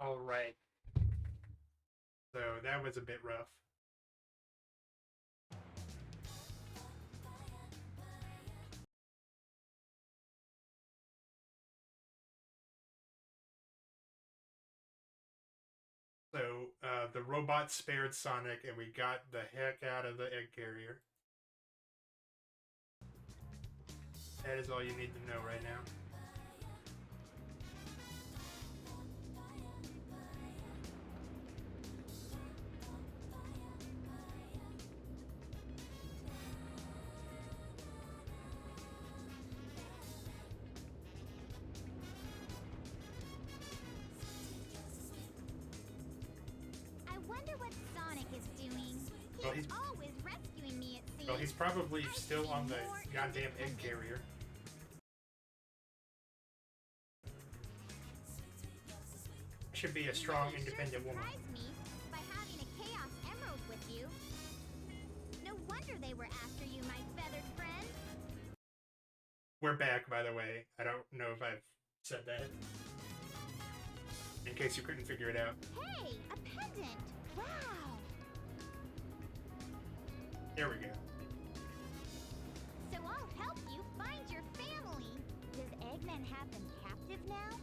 All right. So that was a bit rough. So the robot spared Sonic, and we got the heck out of the egg carrier. That is all you need to know right now. I wonder what Sonic is doing. Well, He's always rescuing me, it seems. Well, he's probably still on the goddamn egg carrier. Should be a strong, independent woman. Surprised me by having a Chaos Emerald with you. No wonder they were after you, my feathered friend. We're back, by the way. I don't know if I've said that. In case you couldn't figure it out. Hey, a pendant! Wow! There we go. So I'll help you find your family. Does Eggman have them captive now?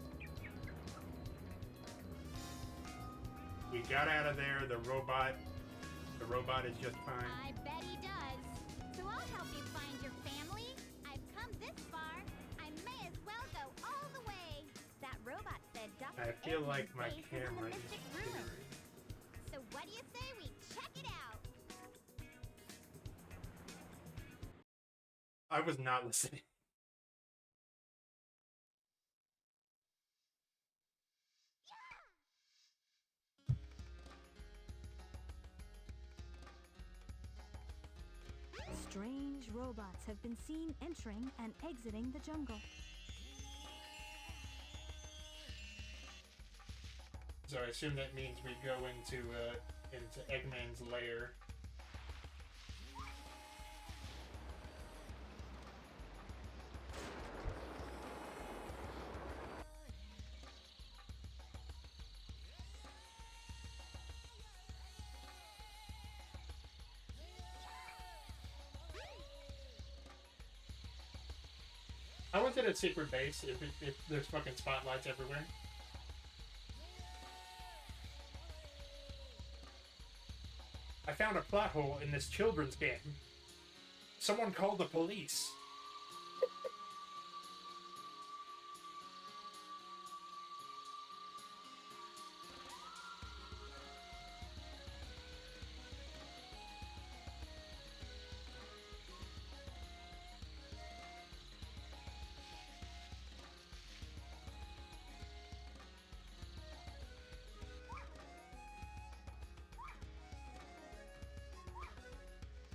We got out of there. The robot is just fine. I bet he does. So I'll help you find your family. I've come this far. I may as well go all the way. That robot said Dr. I feel like Eggman's my base is in the camera is Mystic Ruins. So what do you say we check it out? I was not listening. Strange robots have been seen entering and exiting the jungle. So I assume that means we go into Eggman's lair. How is it a secret base if there's fucking spotlights everywhere? I found a plot hole in this children's game. Someone called the police.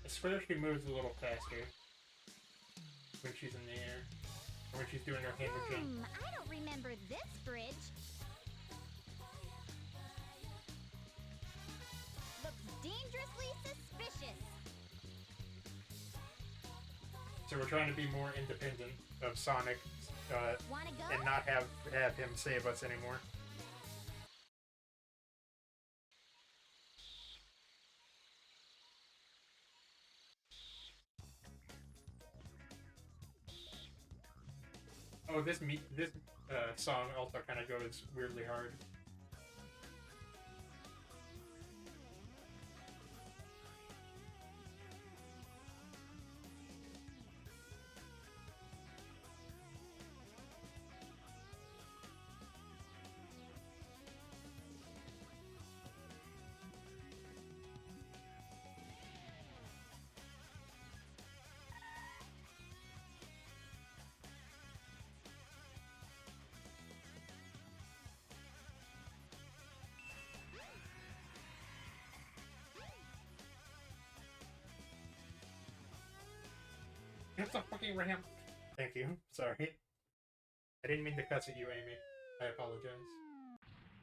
I swear she moves a little faster when she's in the air, or when she's doing her hammer jump. I don't remember this bridge. Looks dangerously suspicious. So we're trying to be more independent of Sonic, Wanna go? and not have him save us anymore. Oh, this song also kind of goes weirdly hard. It's a fucking ramp. Thank you. Sorry. I didn't mean to cuss at you, Amy. I apologize.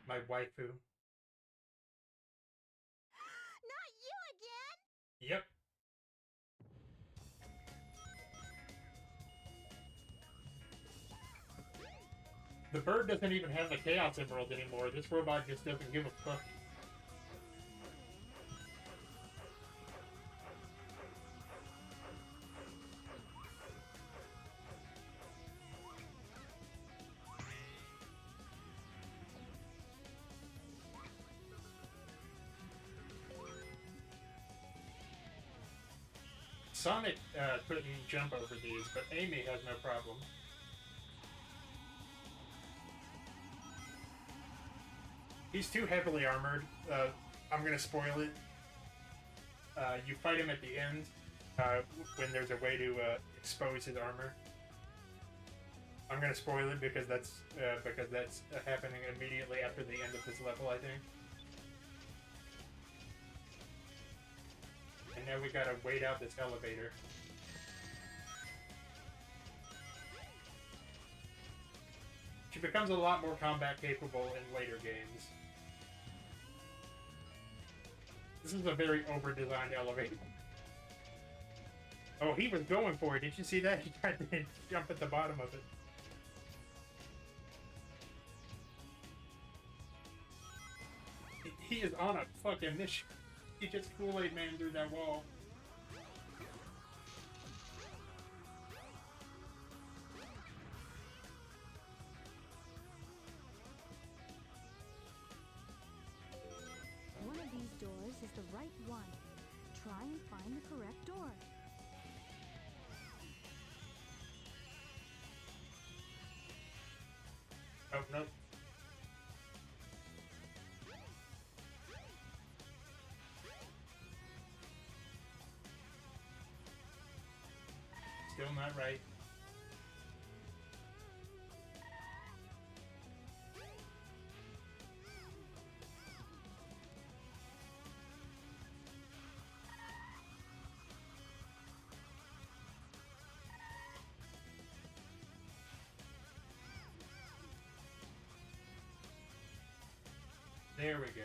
My waifu. Not you again! Yep. The bird doesn't even have the Chaos Emerald anymore. This robot just doesn't give a fuck. Sonic couldn't jump over these, but Amy has no problem. He's too heavily armored. I'm gonna spoil it. You fight him at the end when there's a way to expose his armor. I'm gonna spoil it because that's happening immediately after the end of this level, I think. And now we gotta wait out this elevator. She becomes a lot more combat capable in later games. This is a very over-designed elevator. Oh, he was going for it. Did you see that? He tried to jump at the bottom of it. He is on a fucking mission. He just Kool-Aid Man through that wall. One of these doors is the right one. Try and find the correct door. Oh, no. Still not right. There we go.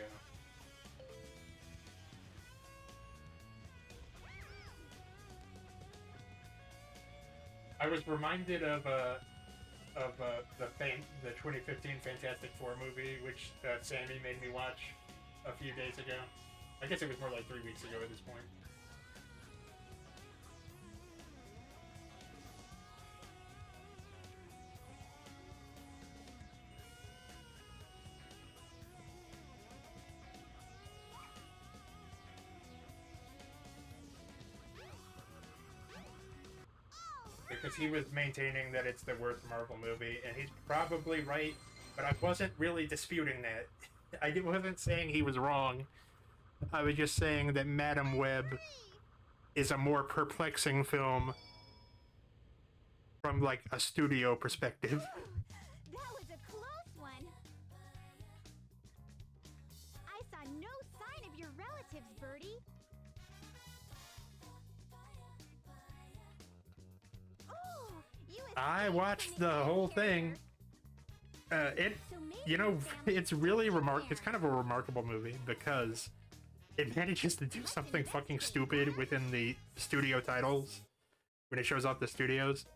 I was reminded of the 2015 Fantastic Four movie, which Sammy made me watch a few days ago. I guess it was more like 3 weeks ago at this point. Because he was maintaining that it's the worst Marvel movie, and he's probably right, but I wasn't really disputing that. I wasn't saying he was wrong. I was just saying that Madam Web is a more perplexing film from, like, a studio perspective. That was a close one. I saw no sign of your relatives, Birdie. Oh, I watched the whole thing. It's really it's kind of a remarkable movie because it manages to do something fucking stupid within the studio titles when it shows off the studios.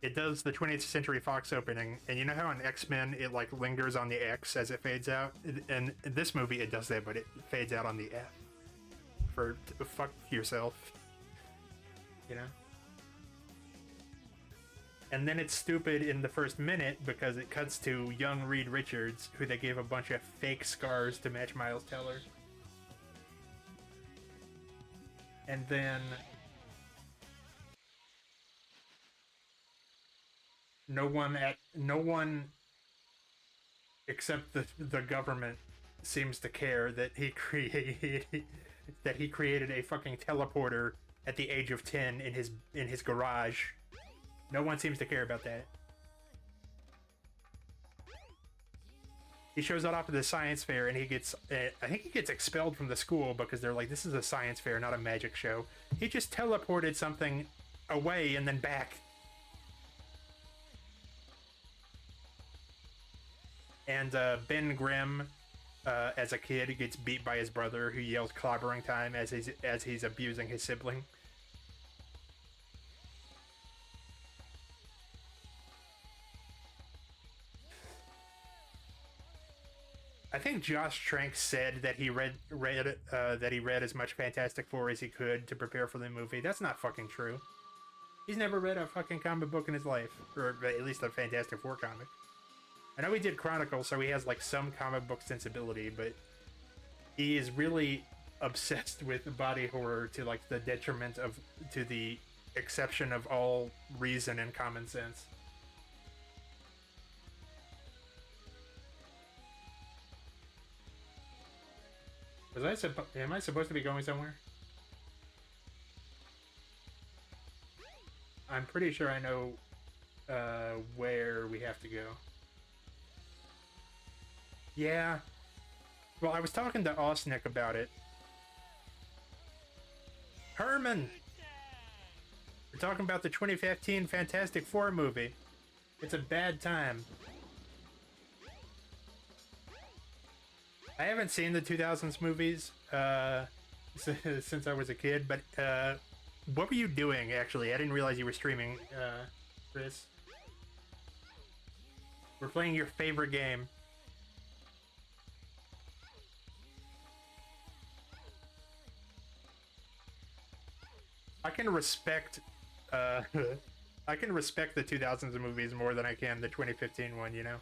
It does the 20th Century Fox opening, and you know how in X-Men it like lingers on the X as it fades out? And in this movie it does that, but it fades out on the F. For fuck yourself. You know? And then it's stupid in the first minute because it cuts to young Reed Richards, who they gave a bunch of fake scars to match Miles Teller. And then no one except the government seems to care that he created a fucking teleporter at the age of 10 in his garage. No one seems to care about that. He shows that off at the science fair, and he gets, I think he gets expelled from the school because they're like, this is a science fair, not a magic show. He just teleported something away and then back. And Ben Grimm, as a kid, gets beat by his brother, who yells clobbering time as he's abusing his sibling. I think Josh Trank said that he read as much Fantastic Four as he could to prepare for the movie. That's not fucking true. He's never read a fucking comic book in his life, or at least a Fantastic Four comic. I know he did Chronicle, so he has like some comic book sensibility, but he is really obsessed with body horror to like the detriment of, to the exception of all reason and common sense. Am I supposed to be going somewhere? I'm pretty sure I know where we have to go. Yeah. Well, I was talking to Osnick about it. Herman! We're talking about the 2015 Fantastic Four movie. It's a bad time. I haven't seen the 2000s movies since I was a kid, but what were you doing, actually? I didn't realize you were streaming, Chris. We're playing your favorite game. I can respect, I can respect the 2000s movies more than I can the 2015 one, you know?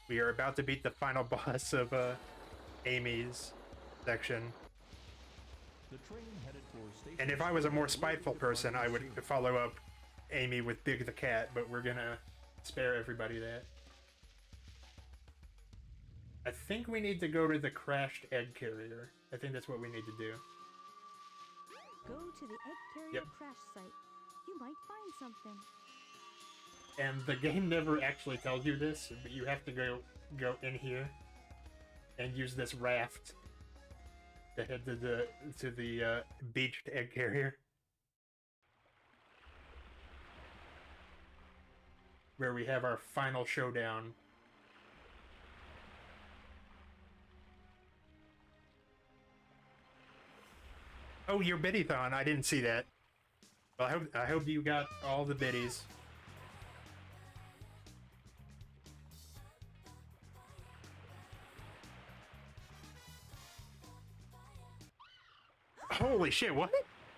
We are about to beat the final boss of Amy's section. And if I was a more spiteful person, I would follow up Amy with Big the Cat, but we're gonna spare everybody that. I think we need to go to the crashed egg carrier. I think that's what we need to do. Go to the egg carrier Yep. crash site. You might find something. And the game never actually tells you this, but you have to go in here and use this raft to head to the beached egg carrier, where we have our final showdown. Oh, your Biddython! I didn't see that. Well, I hope you got all the biddies. Holy shit, what?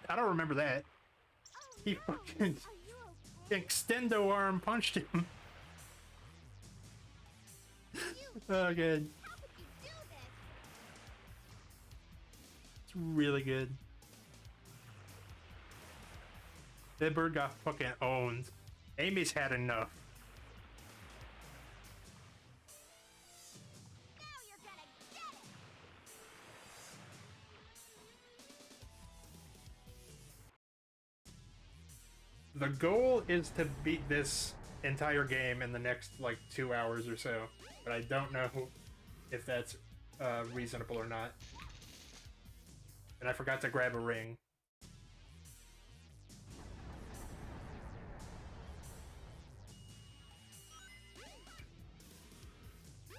I don't remember that. He fucking extendo arm punched him. Oh, good. How could you do this? It's really good. That bird got fucking owned. Amy's had enough. Now you're gonna get it! The goal is to beat this entire game in the next, like, 2 hours or so. But I don't know if that's reasonable or not. And I forgot to grab a ring.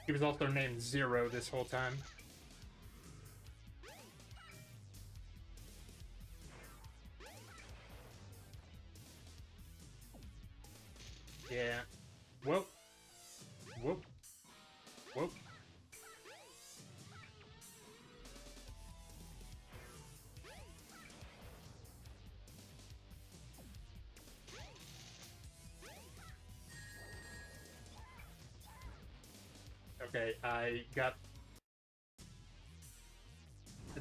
He was also named Zero this whole time. Yeah. Whoop. Whoop. Whoop. Okay, I got...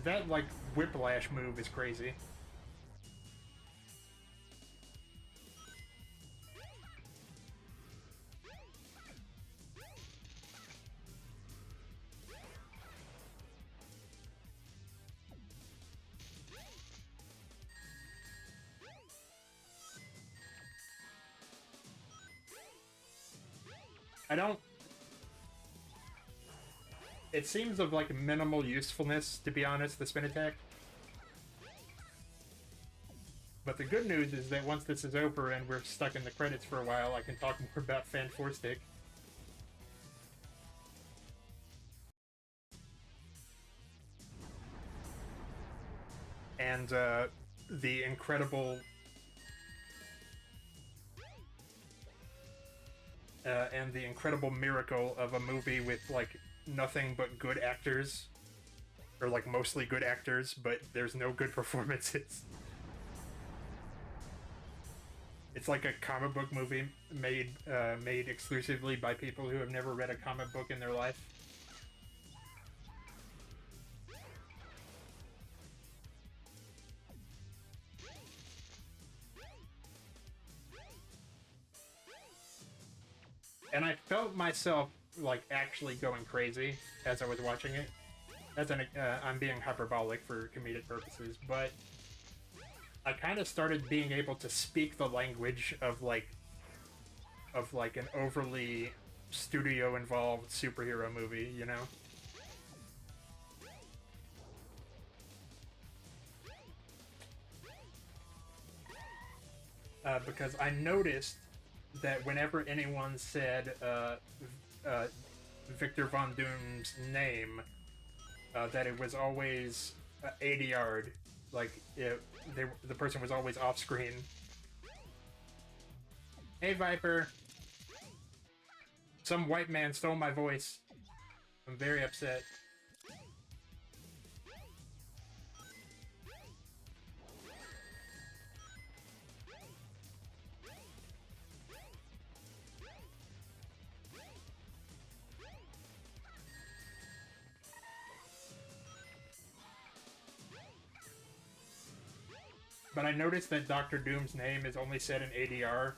That, like, whiplash move is crazy. I don't... It seems of, like, minimal usefulness, to be honest, the spin attack. But the good news is that once this is over and we're stuck in the credits for a while, I can talk more about Fan 4 Stick. And, the incredible and the incredible miracle of a movie with like nothing but good actors, or like mostly good actors, but there's no good performances. It's like a comic book movie made exclusively by people who have never read a comic book in their life. And I felt myself like actually going crazy as I was watching it. I'm being hyperbolic for comedic purposes, but I kind of started being able to speak the language of like an overly studio involved superhero movie, you know? Because I noticed that whenever anyone said Victor Von Doom's name, that it was always ADR'd, like the person was always off screen. Hey Viper, some white man stole my voice. I'm very upset. But I noticed that Doctor Doom's name is only said in ADR,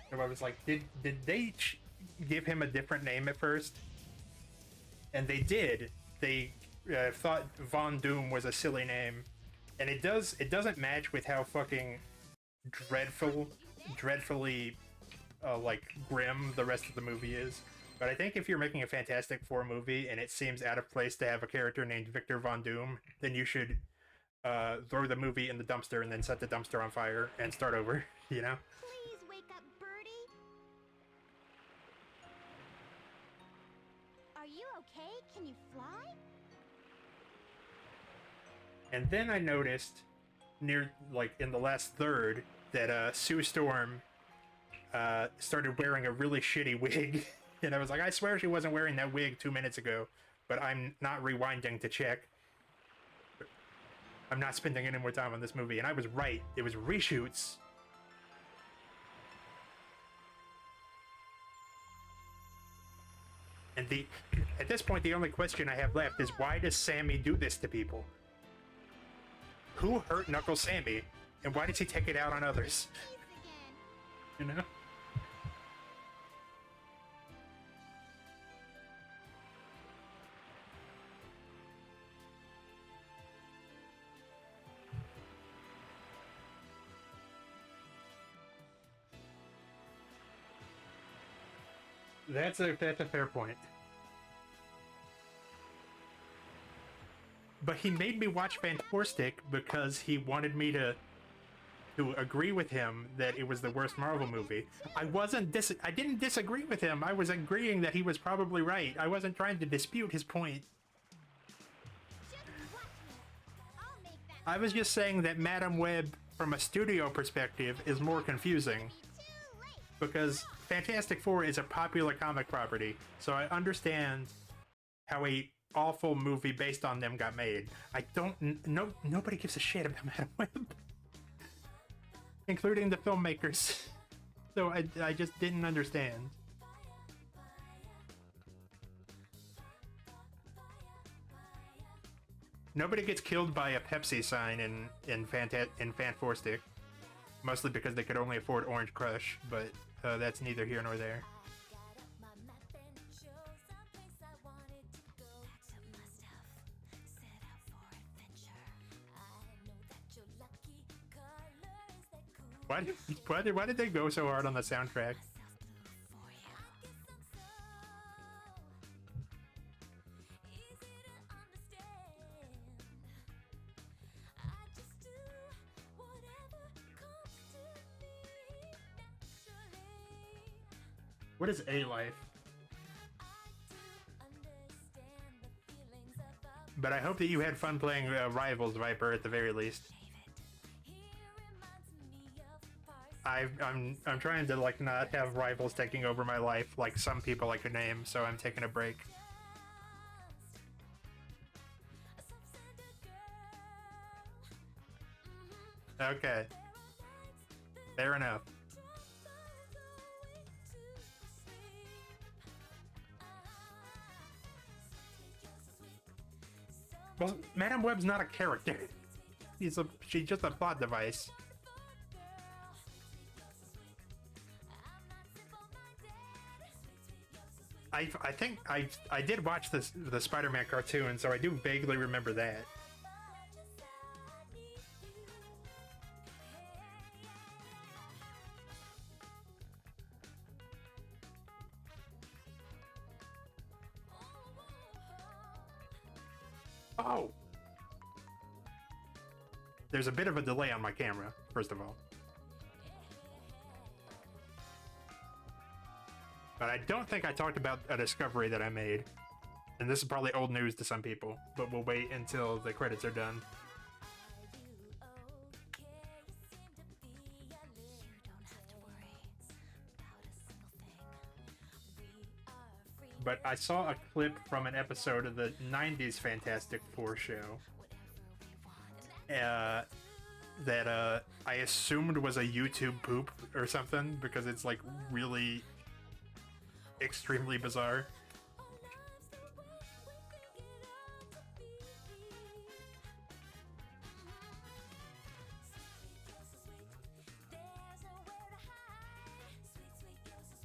so I was like, did they give him a different name at first? And they did. They thought Von Doom was a silly name, and it doesn't match with how fucking dreadfully like grim the rest of the movie is. But I think if you're making a Fantastic Four movie and it seems out of place to have a character named Victor Von Doom, then you should throw the movie in the dumpster and then set the dumpster on fire and start over, you know? Please wake up, Birdie. Are you okay? Can you fly? And then I noticed near, like, in the last third that Sue Storm started wearing a really shitty wig. And I was like, I swear she wasn't wearing that wig 2 minutes ago, but I'm not rewinding to check. I'm not spending any more time on this movie, and I was right. It was reshoots. And at this point, the only question I have left is, why does Sammy do this to people? Who hurt Knuckles Sammy, and why does he take it out on others? Peace again. You know? That's a fair point. But he made me watch Fantastic because he wanted me to agree with him that it was the worst Marvel movie. I didn't disagree with him. I was agreeing that he was probably right. I wasn't trying to dispute his point. Just watch me. I'll make that I was just saying that Madam Web, from a studio perspective, is more confusing. be too late. Because Fantastic Four is a popular comic property, so I understand how a awful movie based on them got made. Nobody gives a shit about Madam Web, including the filmmakers. So I just didn't understand. Nobody gets killed by a Pepsi sign in Fantastic, mostly because they could only afford Orange Crush, but that's neither here nor there. Why did they go so hard on the soundtrack? What is A-Life? But I hope that you had fun playing Rivals, Viper, at the very least. I'm trying to like not have rivals taking over my life like some people I could name, so I'm taking a break. Okay. Fair enough. Well, Madam Web's not a character. She's just a plot device. I think I did watch the Spider-Man cartoon, so I do vaguely remember that. Oh! There's a bit of a delay on my camera, first of all. But I don't think I talked about a discovery that I made. And this is probably old news to some people, but we'll wait until the credits are done. But I saw a clip from an episode of the 90s Fantastic Four show that I assumed was a YouTube poop or something, because it's like really extremely bizarre.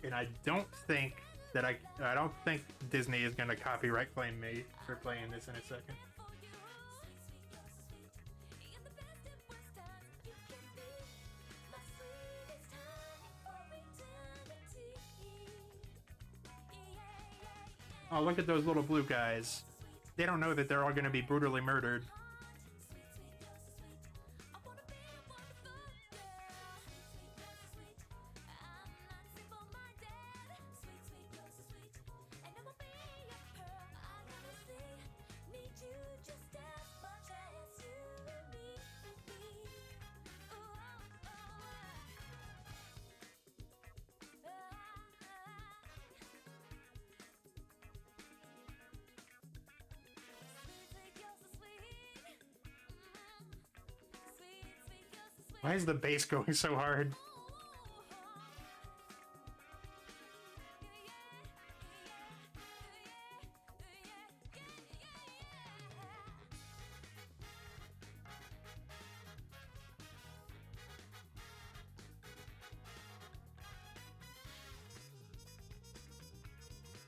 And I don't think that I don't think Disney is gonna copyright claim me for playing this in a second. Oh, look at those little blue guys. They don't know that they're all gonna be brutally murdered. Why is the bass going so hard?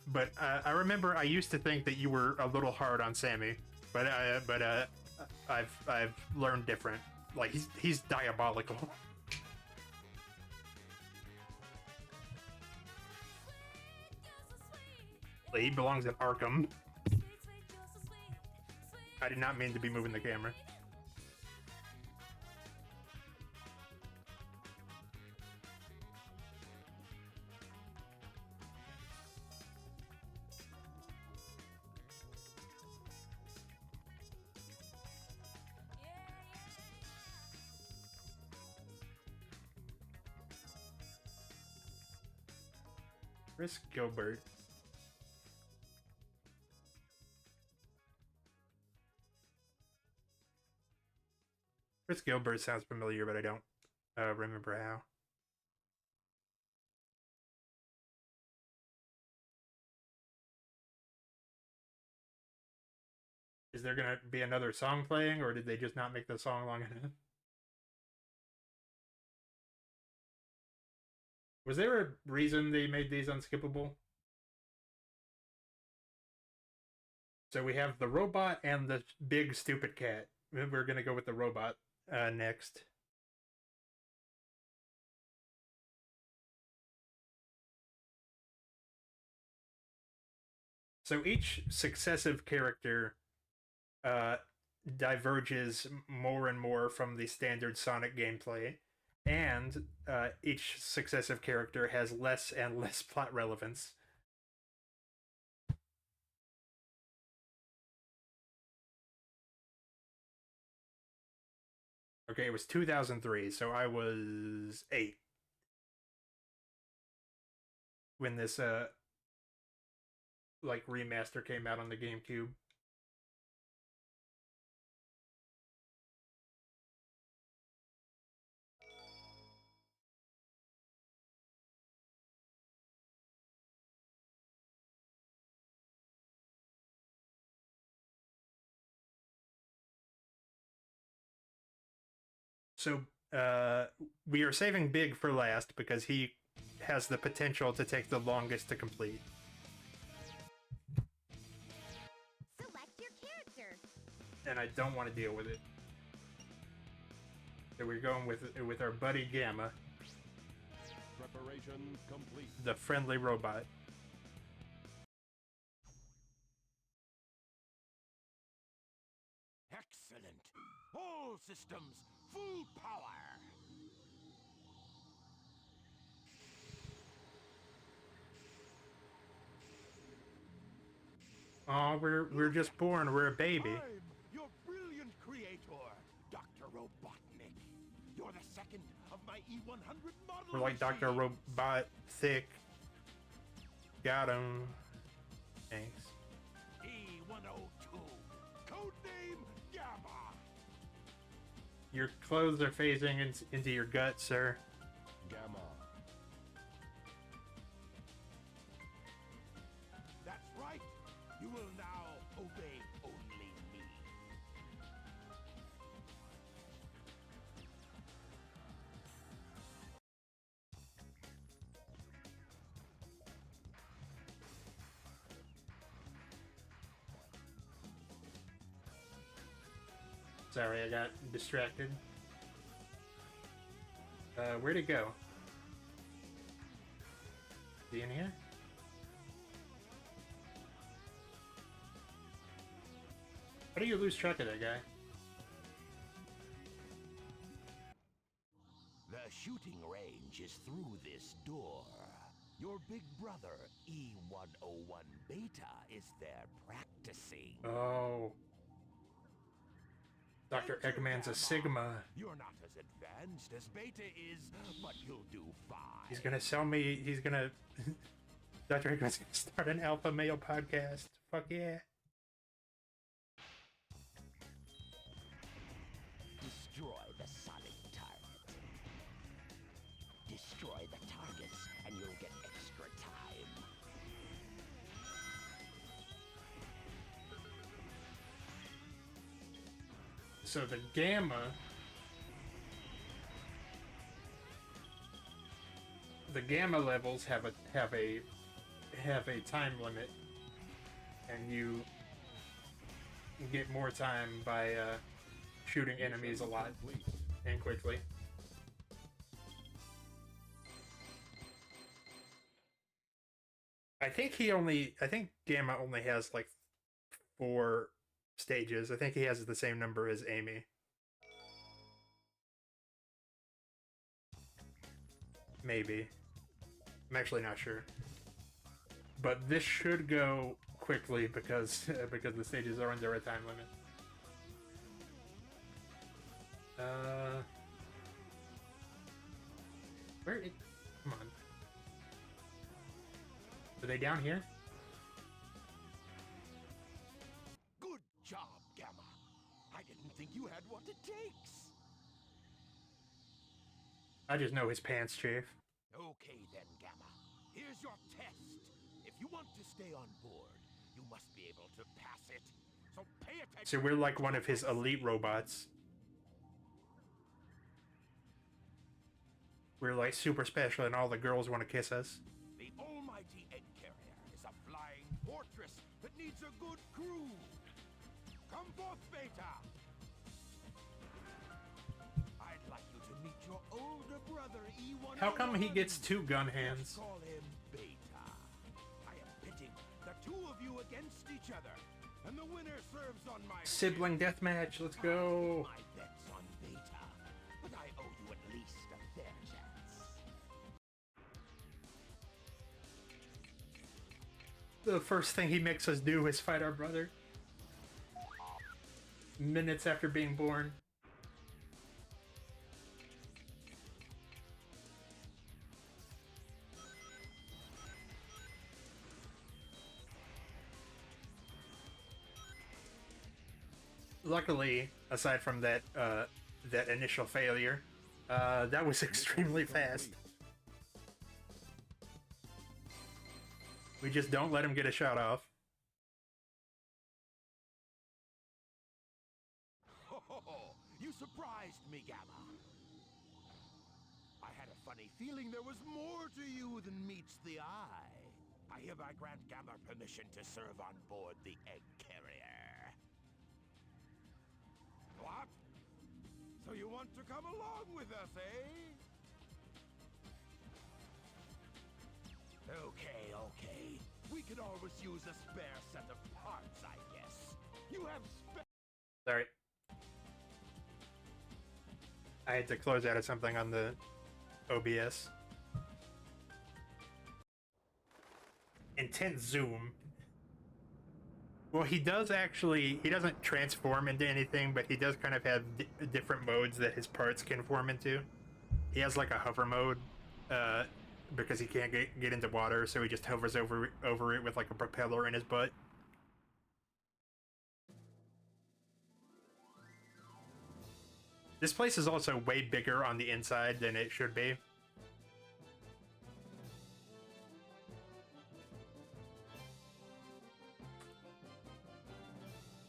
But I remember I used to think that you were a little hard on Sammy, but I've learned different. Like he's diabolical. Like, he belongs in Arkham. I did not mean to be moving the camera. Chris Gilbert. Chris Gilbert sounds familiar, but I don't remember how. Is there gonna be another song playing, or did they just not make the song long enough? Was there a reason they made these unskippable? So we have the robot and the big stupid cat. We're gonna go with the robot next. So each successive character diverges more and more from the standard Sonic gameplay, and each successive character has less and less plot relevance. Okay, it was 2003, so I was 8. when this like remaster came out on the GameCube. So we are saving Big for last because he has the potential to take the longest to complete. Select your character. And I don't want to deal with it. So we're going with our buddy Gamma, Preparation complete. the friendly robot. Excellent. All systems, full power. Oh, we're just born. We're a baby. I'm your brilliant creator, Dr. Robotnik. You're the second of my E100 model We're like Dr. machines. Robot Thick. Got him. Thanks. E102, codename Gamma. Your clothes are phasing into your gut, sir. Gamma. That's right. You will now obey only me. Sorry, I got distracted. Where'd it go? Is he in here? How do you lose track of that guy? The shooting range is through this door. Your big brother, E101 Beta, is there practicing. Oh. Dr. Enter Eggman's a Gamma. Sigma. You're not as advanced as Beta is, but you'll do fine. He's gonna sell me. He's gonna. Dr. Eggman's gonna start an alpha male podcast. Fuck yeah. Destroy the sonic target. Destroy the targets, and you'll get extra time. So the Gamma. The Gamma levels have a time limit, and you get more time by shooting enemies a lot and quickly. I think Gamma only has like 4 stages. I think he has the same number as Amy. Maybe. I'm actually not sure. But this should go quickly because the stages are under a time limit. Come on. Are they down here? Good job, Gamma. I didn't think you had what it takes. I just know his pants, Chief. Okay then, Gamma. Here's your test. If you want to stay on board, you must be able to pass it. So pay attention. So we're like one of his elite robots. We're like super special and all the girls want to kiss us. The almighty egg carrier is a flying fortress that needs a good crew. Come forth, Beta. I'd like you to meet your older brother, E101. How come he gets 2 gun Let's hands? call him Beta. I am pitting the two of you against each other, and the winner serves on my Sibling deathmatch, let's go. My bet's on Beta, but I owe you at least a fair chance. The first thing he makes us do is fight our brother. Minutes after being born. Luckily, aside from that that initial failure, that was extremely fast. We just don't let him get a shot off. Ho, you surprised me, Gamma. I had a funny feeling there was more to you than meets the eye. I hereby grant Gamma permission to serve on board the egg carrier. What? So you want to come along with us, eh? Okay. We could always use a spare set of parts, I guess. You have Sorry. I had to close out of something on the OBS. Intense zoom. Well, he does actually, he doesn't transform into anything, but he does kind of have different modes that his parts can form into. He has like a hover mode, because he can't get into water, so he just hovers over it with like a propeller in his butt. This place is also way bigger on the inside than it should be.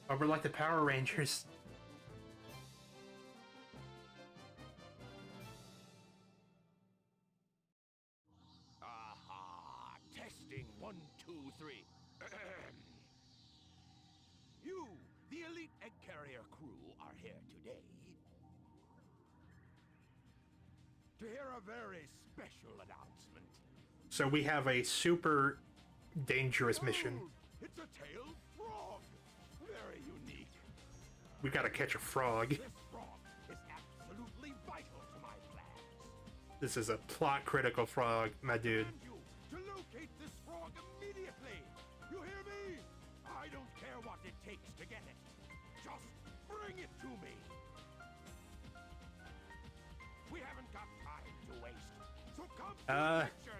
Oh, we're like the Power Rangers. Aha! Testing 1, 2, 3. You, the elite egg carrier crew, are here today to hear a very special announcement. So we have a super dangerous mission. Oh, it's a tailed frog. Very unique. We gotta catch a frog. This frog is absolutely vital to my plans. This is a plot critical frog, my dude. I command you to locate this frog immediately. You hear me? I don't care what it takes to get it. Just bring it to me. We haven't got time to waste. So come to action.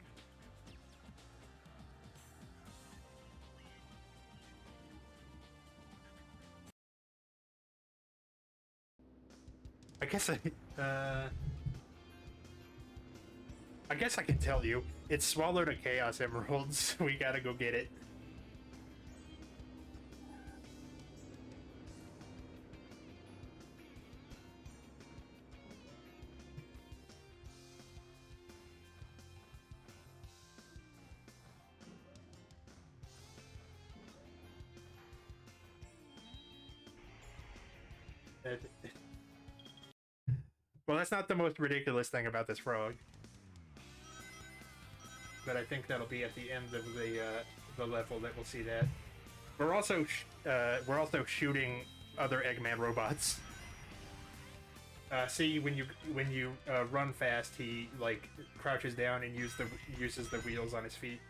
I guess I can tell you. It swallowed a Chaos Emerald, so we gotta go get it. Well, that's not the most ridiculous thing about this frog. But I think that'll be at the end of the level that we'll see that. We're also shooting other Eggman robots. See, when you run fast, he like crouches down and uses the wheels on his feet.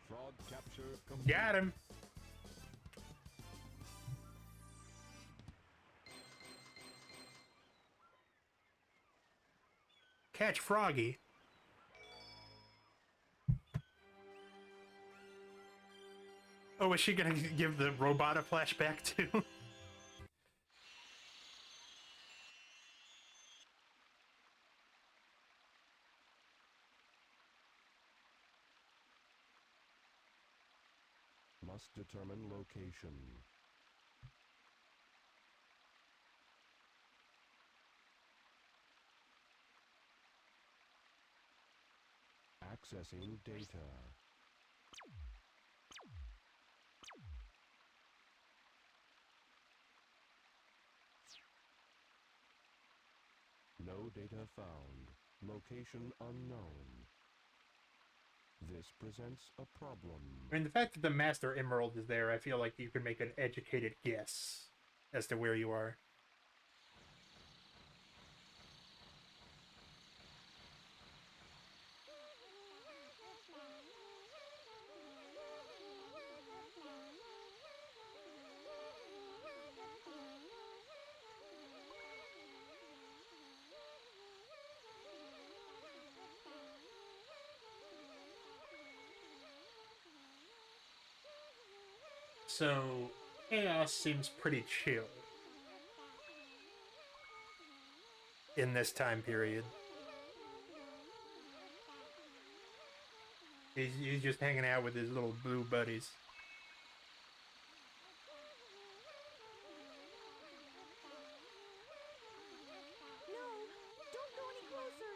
Frog capture complete. Got him. Catch Froggy. Oh, is she gonna give the robot a flashback too? Must determine location. Accessing data. No data found. Location unknown. This presents a problem. I mean, the fact that the Master Emerald is there, I feel like you can make an educated guess as to where you are. So, Chaos seems pretty chill in this time period. He's just hanging out with his little blue buddies. No, don't go any closer.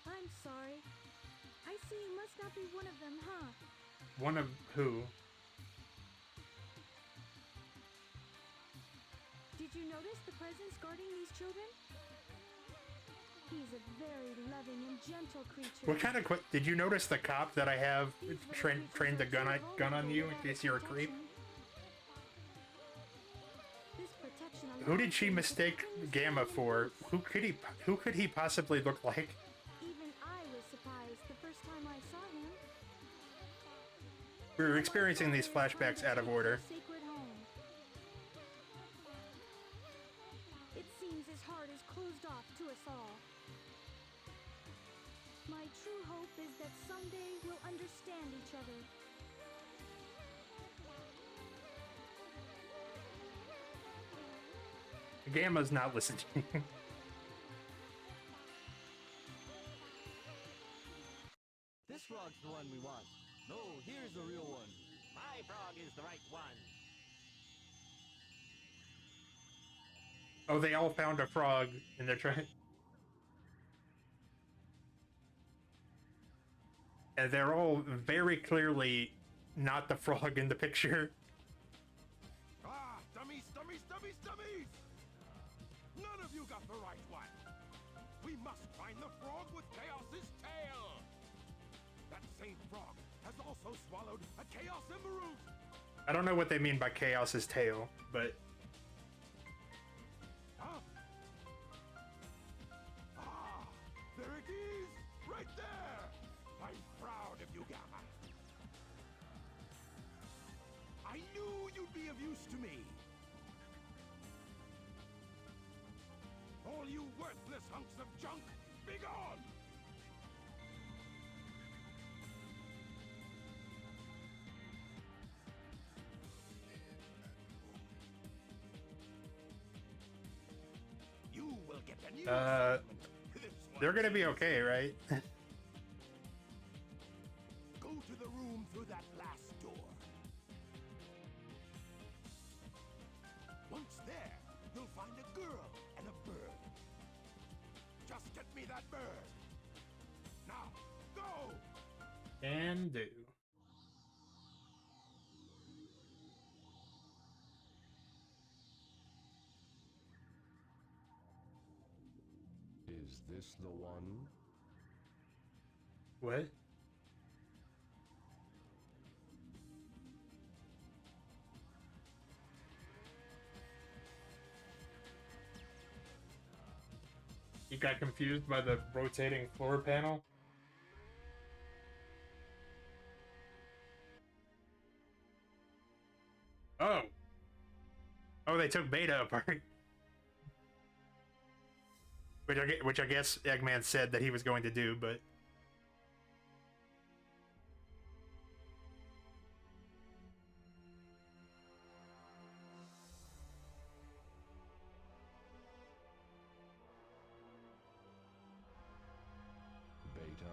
I'm sorry. I see you must not be one of them, huh? One of who? Did you notice the presence guarding these children? He's a very loving and gentle creature. What kind of did you notice the cop that I have trained the gun on you in case you're a creep? Who did she mistake Gamma for? Who could he possibly look like? Even I was surprised the first time I saw him. We're experiencing these flashbacks out of order. Sacred home. It seems his heart is closed off to us all. My true hope is that someday we'll understand each other. Gamma's not listening. This frog's the one we want. No, here's the real one. My frog is the right one. Oh, they all found a frog and they're trying. And they're all very clearly not the frog in the picture. Ah, dummies, dummies, dummies, dummies! None of you got the right one. We must find the frog with Chaos's tail. That same frog has also swallowed a Chaos Emerald. I don't know what they mean by Chaos's tail, but Huh? Ah, there it is, right there. I'm proud of you, Gamma. I knew you'd be of use to me. All you worthless hunks of junk, be gone! You will get a new assignment. This they're one gonna be is- okay, right? Go to the room through that last door. Once there, you'll find a girl and a bird. Just get me that bird. Now, go! Can do. Is this the one? What? You got confused by the rotating floor panel? Oh. Oh, they took Beta apart. Which I guess Eggman said that he was going to do, but Beta?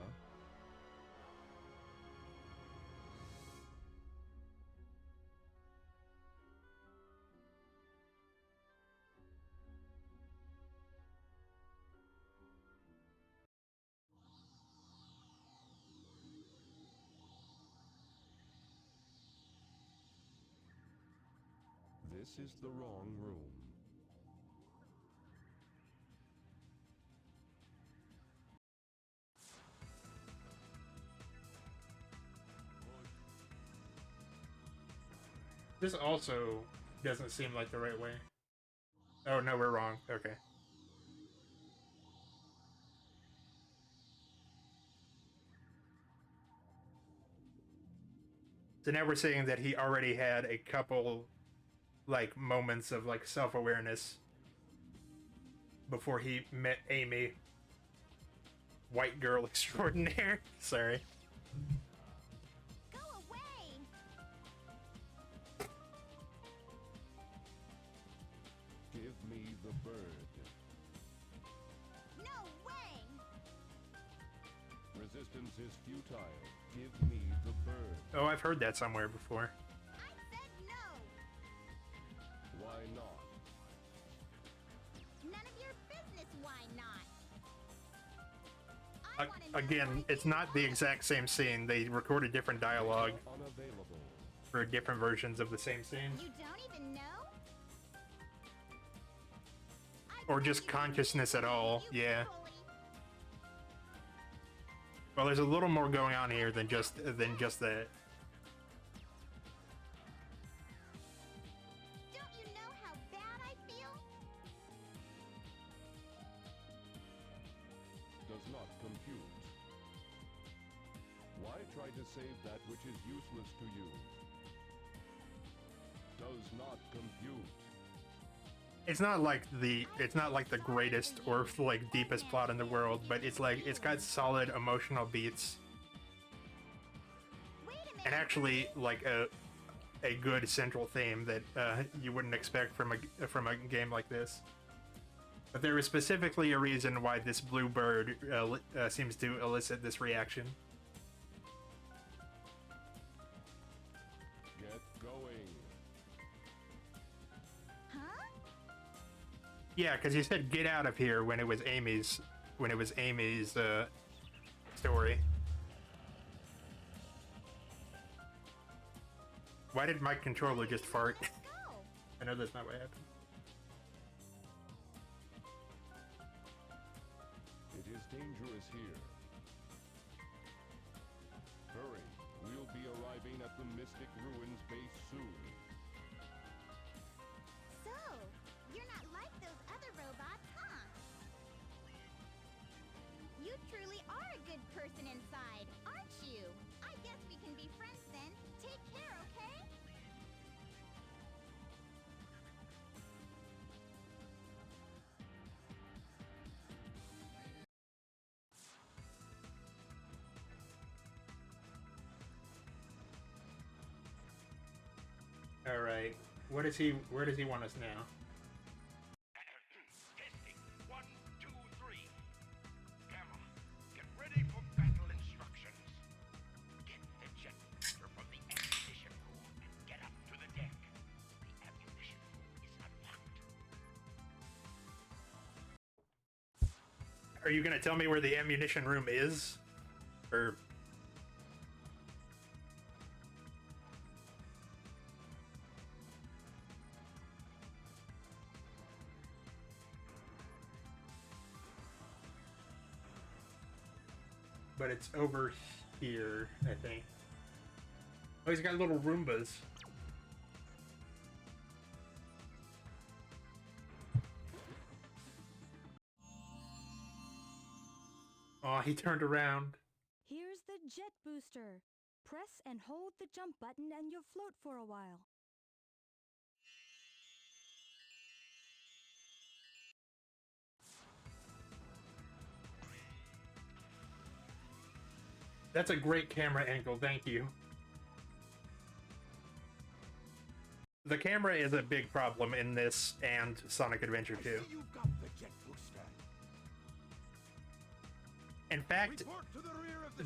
This is the wrong room. this also doesn't seem like the right way. Oh no, we're wrong. Okay. So now we're saying that he already had a couple like moments of like self-awareness before he met Amy. White girl extraordinaire. Sorry. Go away! Give me the bird. No way! Resistance is futile. Give me the bird. Oh, I've heard that somewhere before. I said no! Why not? None of your business, why not? I wanna know Again, why it's you not the are. exact same scene. They recorded different dialogue Unavailable. for different versions of the same scene. You don't even know? I Or bet just you consciousness at all, you yeah. bully. Well, there's a little more going on here than just that. Don't you know how bad I feel? Does not compute. Why try to save that which is useless to you? Does not compute. It's not like the greatest or like deepest plot in the world, but it's like it's got solid emotional beats Wait a minute. and actually like a good central theme that you wouldn't expect from a game like this. But there is specifically a reason why this blue bird seems to elicit this reaction. Get going. Huh? Yeah, because you said "get out of here" when it was Amy's story. Why did my controller just fart? Let's go. I know that's not what happened. It is dangerous here. Hurry. We'll be arriving at the Mystic Ruins base soon. So, you're not like those other robots, huh? You truly are a good person inside, aren't you? I guess we can be friends then. Take care, okay? All right. Where does he want us now? Testing. 1, 2, 3. Gamma, get ready for battle instructions. Get the jet booster from the ammunition room and get up to the deck. The ammunition room is unlocked. Are you gonna tell me where the ammunition room is? Or but it's over here, I think. Oh, he's got little Roombas. Oh, he turned around. Here's the jet booster. Press and hold the jump button and you'll float for a while. That's a great camera angle, thank you. The camera is a big problem in this and Sonic Adventure 2. I see you've got the jet booster. In fact, Report to the rear of the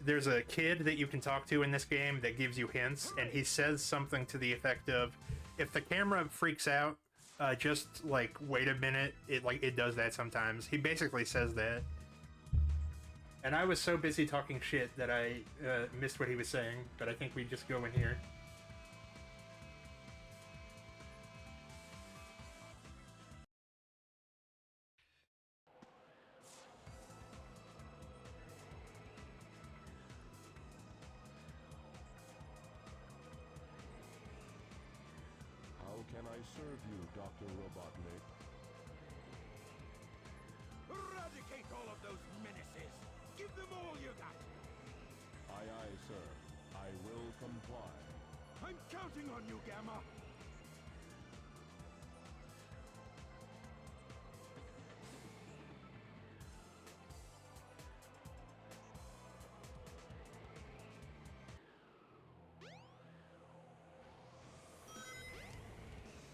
there's a kid that you can talk to in this game that gives you hints, and he says something to the effect of, if the camera freaks out, just like wait a minute. It does that sometimes. He basically says that. And I was so busy talking shit that I missed what he was saying, but I think we just go in here. How can I serve you, Dr. Robotnik? Eradicate all of those menaces. Give them all you got. Aye, aye, sir. I will comply. I'm counting on you, Gamma.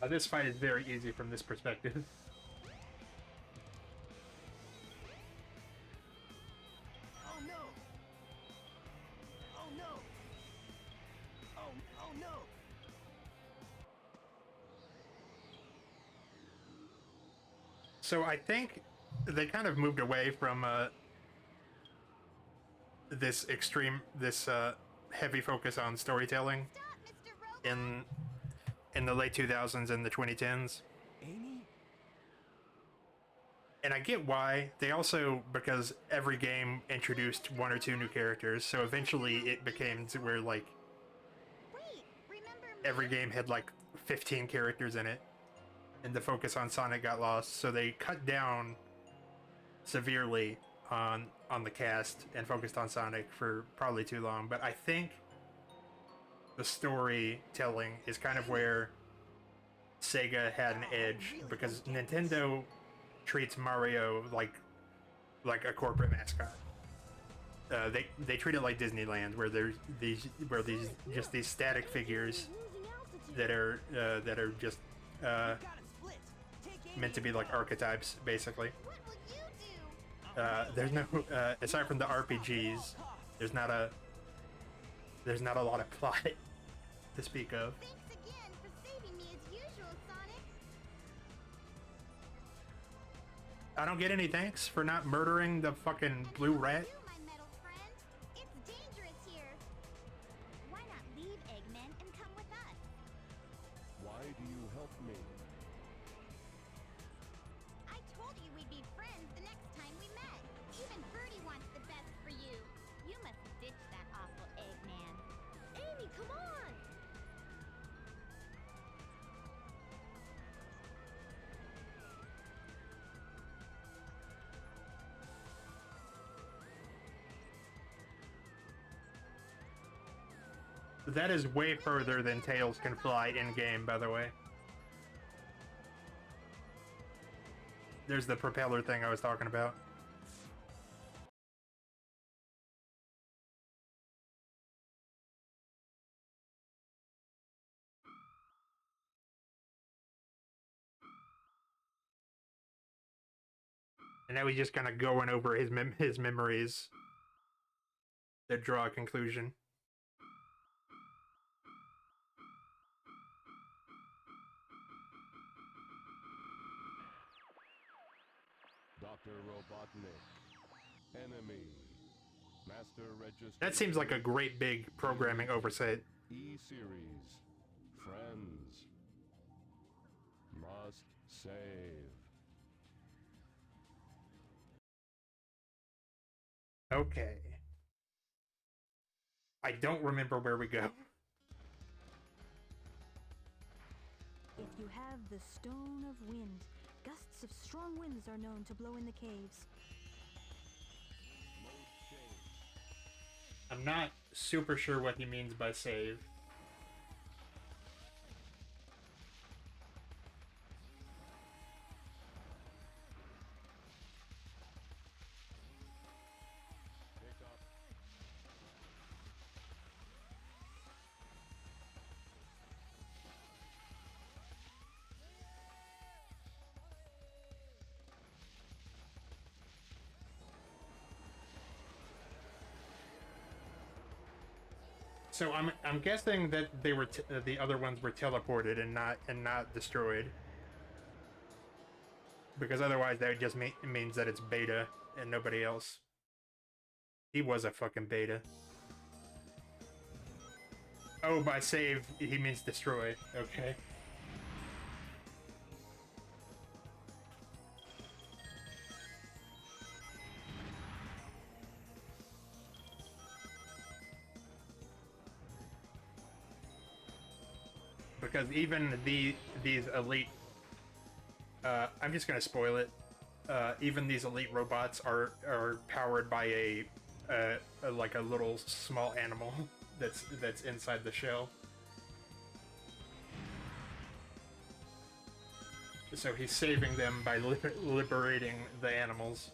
This fight is very easy from this perspective. Oh no! Oh no! Oh no! So I think they kind of moved away from this heavy focus on storytelling Stop, Mr. Robot! in the late 2000s and the 2010s. Amy? And I get why. They also, because every game introduced one or two new characters, so eventually it became to where like Wait, remember me? every game had like 15 characters in it, and the focus on Sonic got lost. So they cut down severely on the cast and focused on Sonic for probably too long. But I think the storytelling is kind of where Sega had an edge, because Nintendo treats Mario like a corporate mascot. They treat it like Disneyland, where there's these static figures that are just Gotta split. Take Amy meant to be like archetypes, basically. What will you do? There's no aside from the RPGs, there's not a lot of plot to speak of. Thanks again for saving me as usual, Sonic. I don't get any thanks for not murdering the fucking blue rat. You, my metal friend. It's dangerous here. Why not leave, Eggman, and come with us? Why do you help me? I told you we'd be friends the next time we met. Even Birdie wants the best for you. You must ditch that awful Eggman. Amy, come on! That is way further than Tails can fly in game, by the way. There's the propeller thing I was talking about. And now he's just kind of going over his memories that draw a conclusion. Dr. Robotnik. Enemy. Master Registration. That seems like a great big programming oversight. E-Series. Friends. Must save. Okay. I don't remember where we go. If you have the Stone of Wind, gusts of strong winds are known to blow in the caves. I'm not super sure what he means by save. Pick up. So I'm guessing that they were the other ones were teleported and not destroyed, because otherwise that just means that it's beta and nobody else. He was a fucking beta. Oh, by save he means destroy. Okay. Because even these elite, I'm just gonna spoil it. Even these elite robots are powered by a like a little small animal that's inside the shell. So he's saving them by liberating the animals.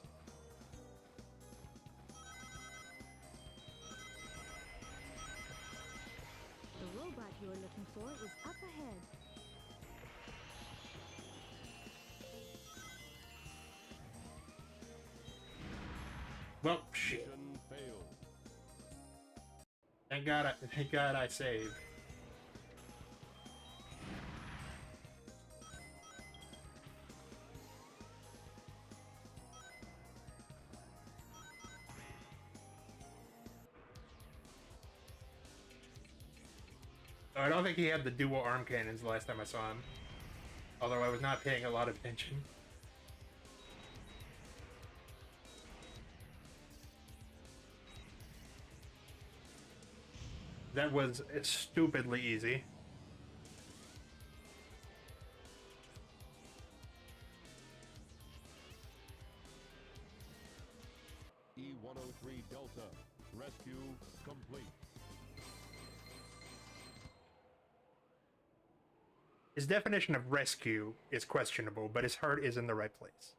The robot you're looking for is up ahead. Well, shit. Mission failed. Thank God I saved. I don't think he had the dual arm cannons the last time I saw him. Although I was not paying a lot of attention. That was stupidly easy. E-103 Delta. Rescue complete. His definition of rescue is questionable, but his heart is in the right place.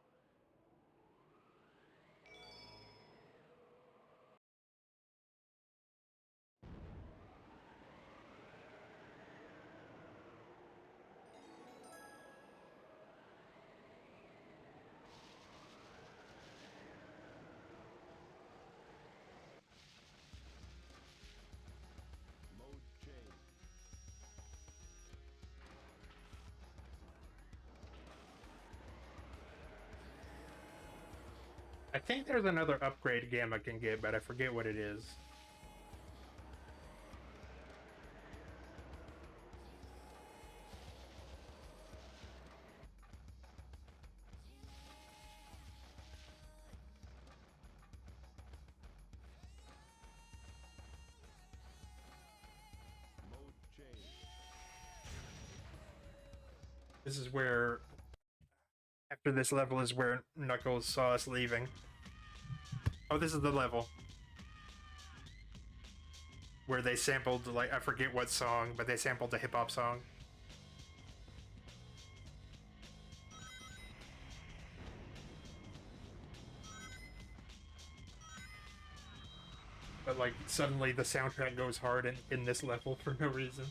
Mode change. I think there's another upgrade Gamma can get, but I forget what it is. Mode change. This is where, after this level is where Knuckles saw us leaving. Oh, this is the level. Where they sampled, like, I forget what song, but they sampled a hip-hop song. But, like, suddenly the soundtrack goes hard in this level for no reason.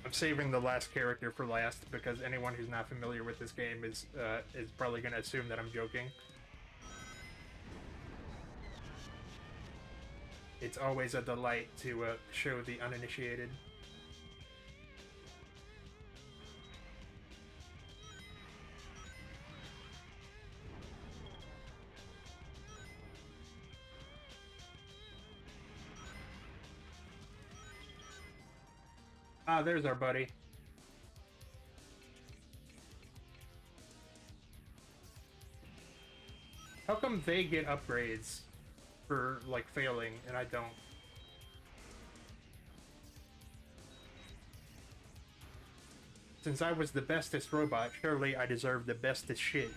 I'm saving the last character for last because anyone who's not familiar with this game is probably going to assume that I'm joking. It's always a delight to show the uninitiated. Ah, there's our buddy. How come they get upgrades for, like, failing, and I don't? Since I was the bestest robot, surely I deserve the bestest shit.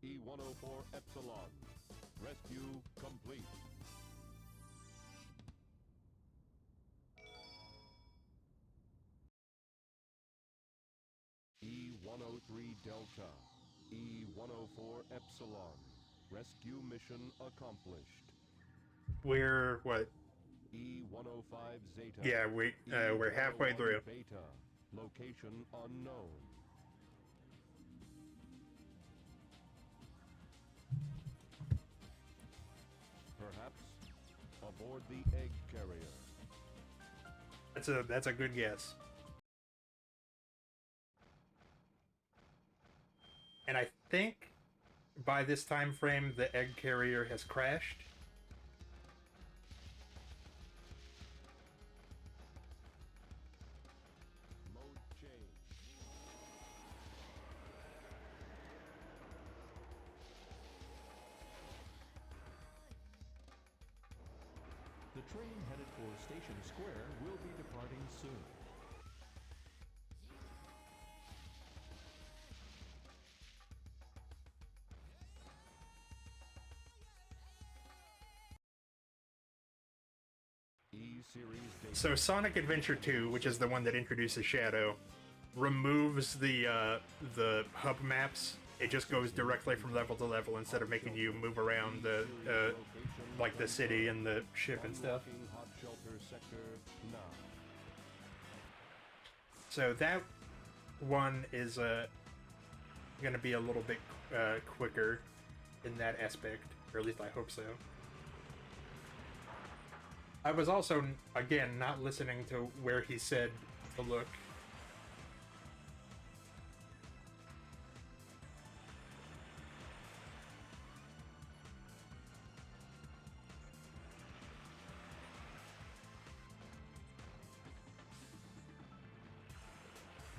E-104 Epsilon. Rescue complete. E-103 Delta. E-104 Epsilon. Rescue mission accomplished. We're, what, E-105 Zeta. Yeah, we're halfway E-101 through. Beta. Location unknown. Perhaps aboard the egg carrier. That's a good guess. And I think by this time frame the egg carrier has crashed. Mode change. The train headed for Station Square will be departing soon. E-Series data. So Sonic Adventure 2, which is the one that introduces Shadow, removes the hub maps. It just goes directly from level to level instead of making you move around the like the city and the ship and stuff. Unlocking Hot Shelter Sector now. So that one is going to be a little bit quicker in that aspect, or at least I hope so. I was also, again, not listening to where he said to look.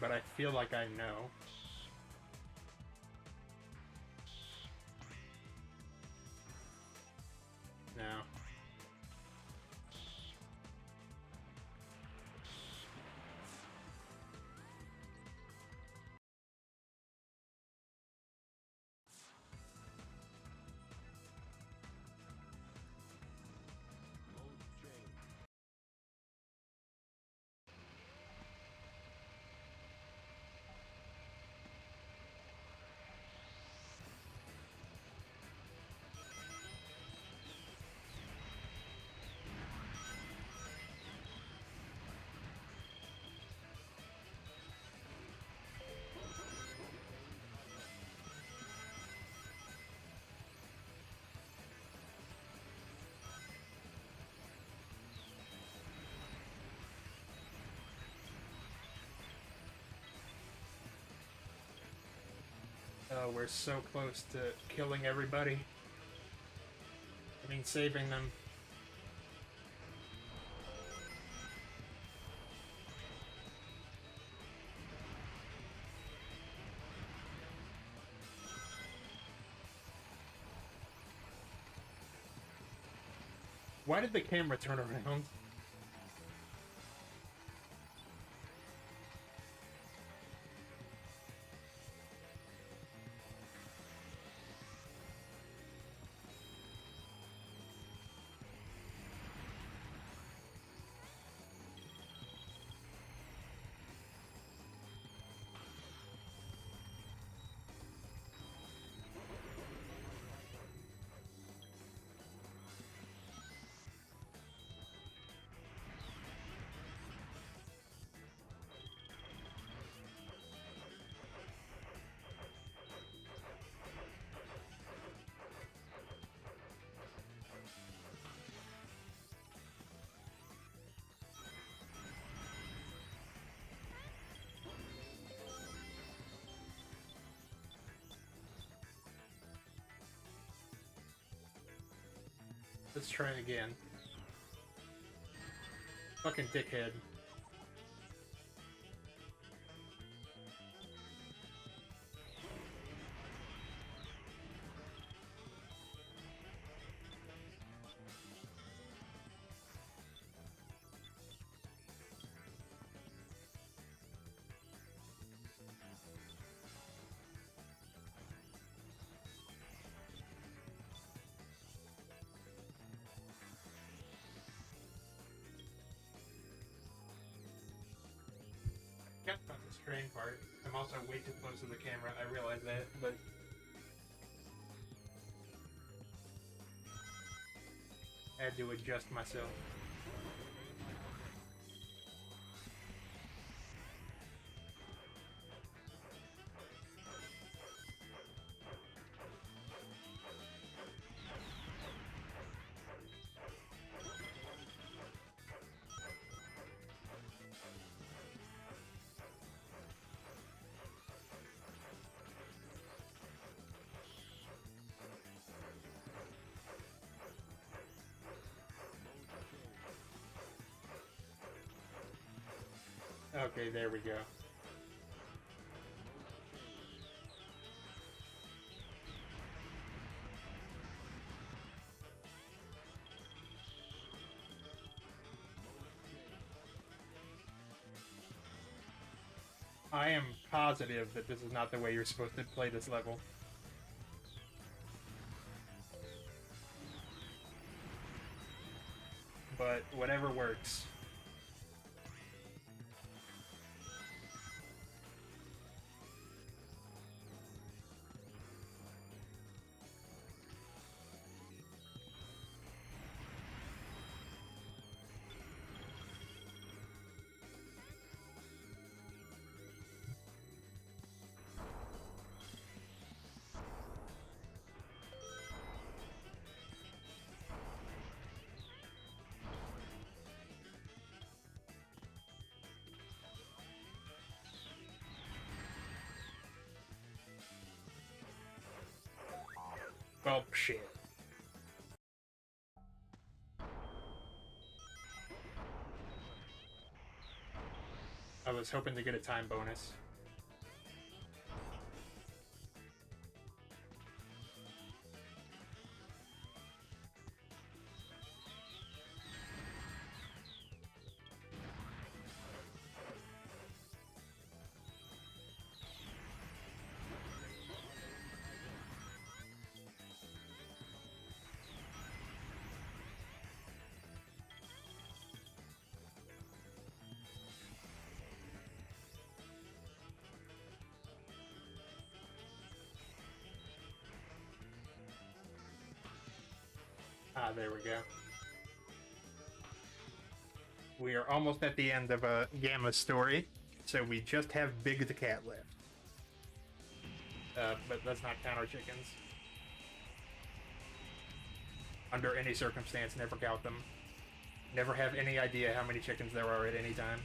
But I feel like I know. No. Mode change. Oh, we're so close to killing everybody. I mean, saving them. Why did the camera turn around? Let's try again. Fucking dickhead. About this train part. I'm also way too close to the camera. I realize that, but I had to adjust myself. Okay, there we go. I am positive that this is not the way you're supposed to play this level. But whatever works. Oh, shit. I was hoping to get a time bonus. Ah, there we go. We are almost at the end of Gamma's story, so we just have Big the cat left. But let's not count our chickens. Under any circumstance, never count them. Never have any idea how many chickens there are at any time.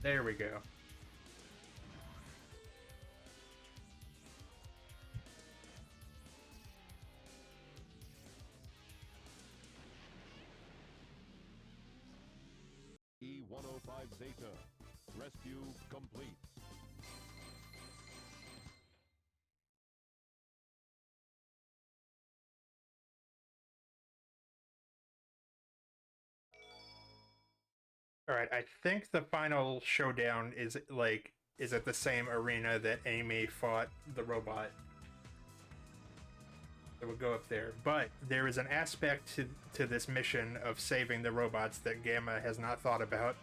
There we go. E-105 Zeta. Rescue complete. Alright, I think the final showdown is at the same arena that Amy fought the robot. So we'll go up there. But there is an aspect to this mission of saving the robots that Gamma has not thought about.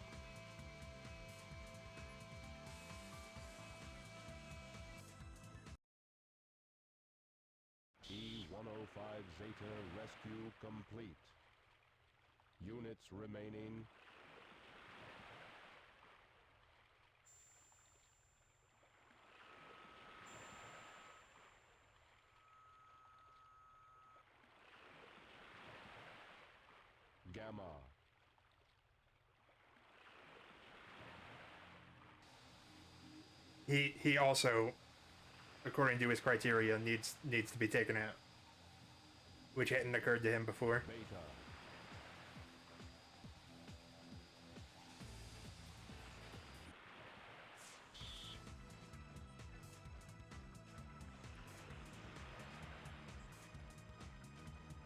E-105 Zeta rescue complete. Units remaining. Gamma. He also, according to his criteria, needs to be taken out, which hadn't occurred to him before. Beta.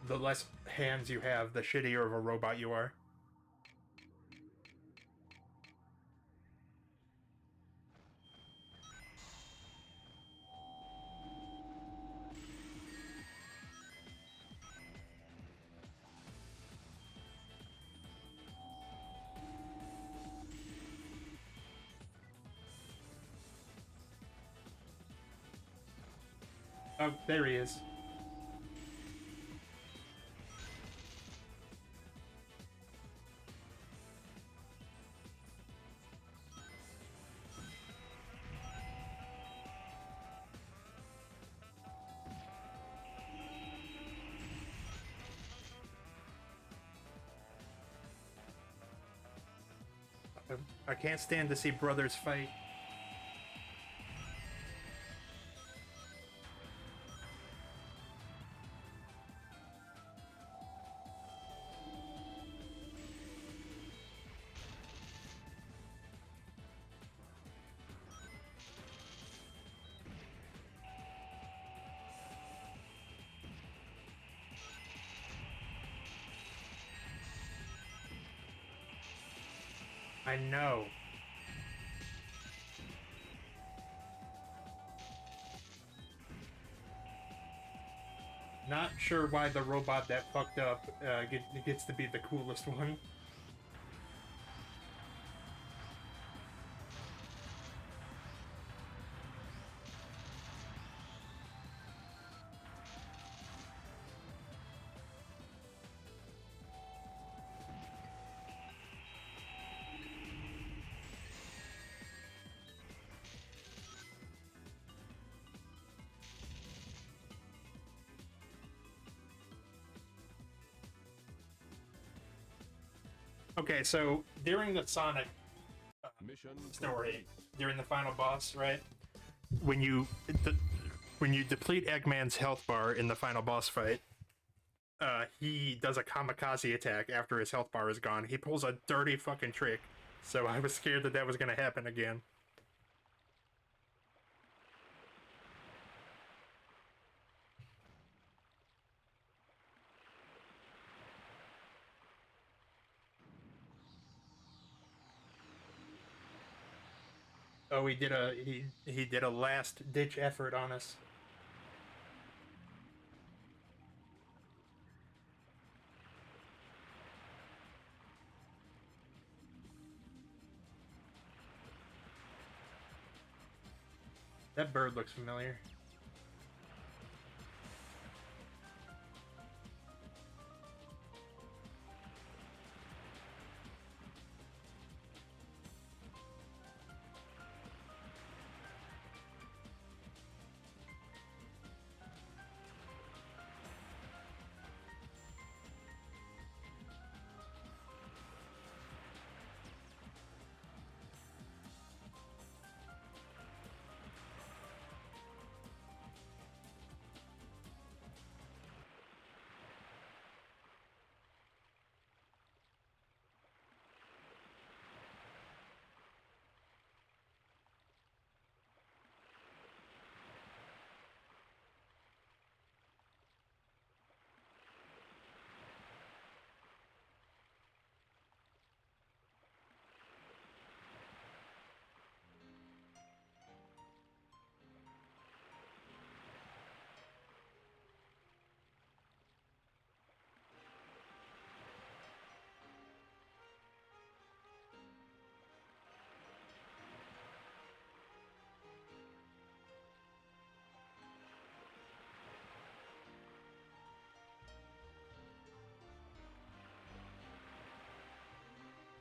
The less hands you have, the shittier of a robot you are. Oh, there he is. I can't stand to see brothers fight. I know. Not sure why the robot that fucked up gets to be the coolest one. Okay, so during the Sonic Mission story, during the final boss, right? When you deplete Eggman's health bar in the final boss fight, he does a kamikaze attack after his health bar is gone. He pulls a dirty fucking trick, so I was scared that that was gonna happen again. Oh, he did a last ditch effort on us. That bird looks familiar.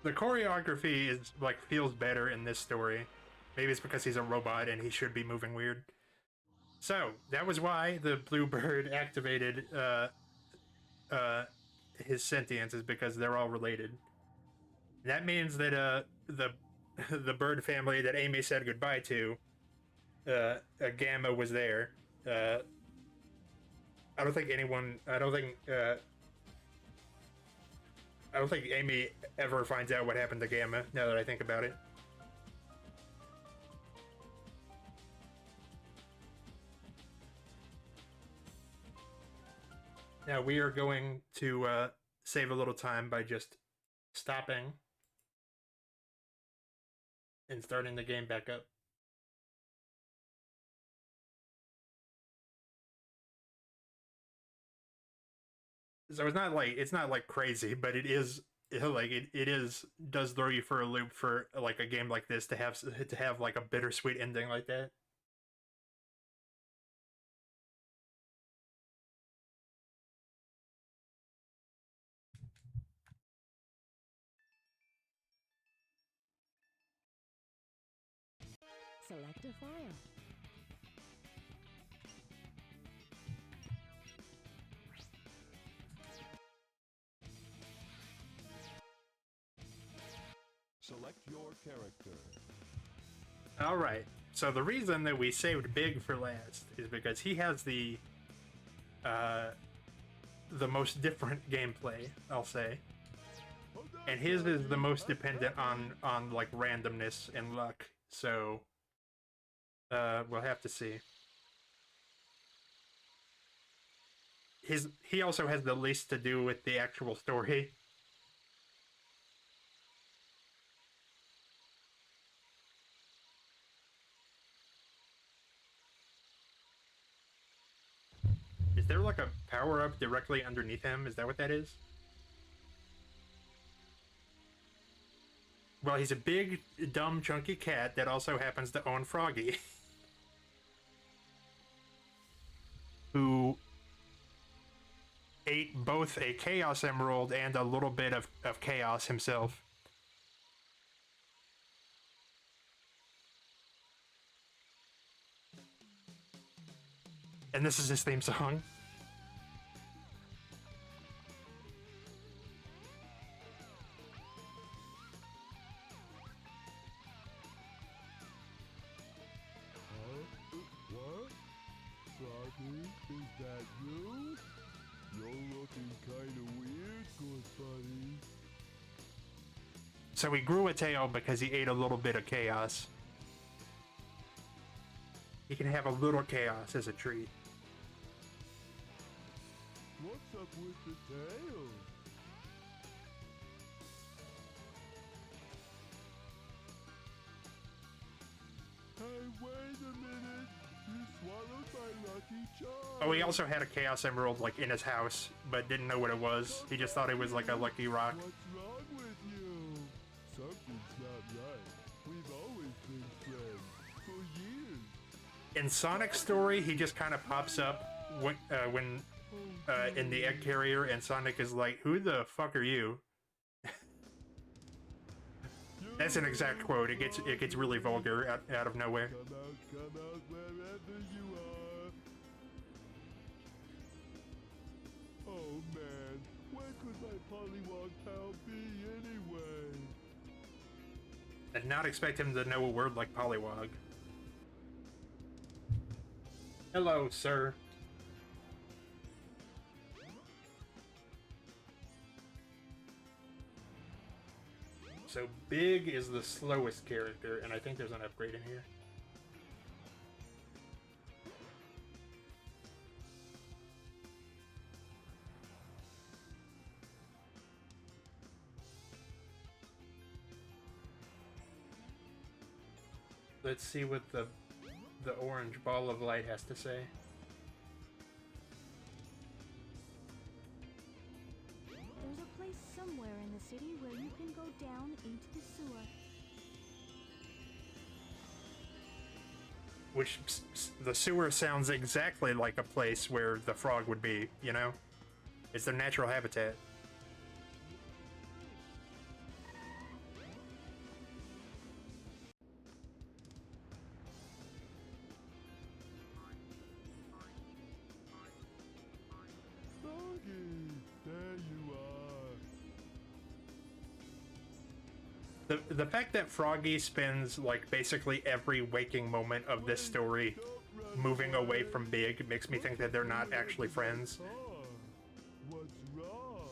The choreography is like feels better in this story. Maybe it's because he's a robot and he should be moving weird. So that was why the Bluebird activated his sentience, is because they're all related. That means that the bird family that Amy said goodbye to, Gamma was there. I don't think anyone. I don't think Amy ever finds out what happened to Gamma, now that I think about it. Now we are going to save a little time by just stopping and starting the game back up. So it's not like crazy, but it is like it is does throw you for a loop for like a game like this to have like a bittersweet ending like that. Select a file. Select your character. All right. So the reason that we saved Big for last is because he has the most different gameplay, I'll say, and his is the most dependent on like randomness and luck. So we'll have to see. He also has the least to do with the actual story. Is there like a power-up directly underneath him? Is that what that is? Well, he's a big, dumb, chunky cat that also happens to own Froggy. Who ate both a Chaos Emerald and a little bit of chaos himself. And this is his theme song. What? Froggy, is that you? You're looking kinda weird, good buddy. So he grew a tail because he ate a little bit of chaos. He can have a little chaos as a treat. What's up with the tail? Hey, wait a minute! You swallowed my lucky charm! Oh, he also had a Chaos Emerald, like, in his house, but didn't know what it was. He just thought it was, like, a lucky rock. What's wrong with you? Something's not right. We've always been friends. For years. In Sonic's story, he just kind of pops up when in the egg carrier, and Sonic is like, "Who the fuck are you?" That's an exact quote. It gets really vulgar out of nowhere. Come out wherever you are. Oh man, where could my Pollywog pal be anyway? I'd not expect him to know a word like Pollywog. Hello, sir. So Big is the slowest character, and I think there's an upgrade in here. Let's see what the orange ball of light has to say. There's a place somewhere in the city where you can go down into the sewer. Which, the sewer sounds exactly like a place where the frog would be, you know? It's their natural habitat. Froggy, there you are. The fact that Froggy spends, like, basically every waking moment of this story moving away from Big makes me think that they're not actually friends. What's wrong?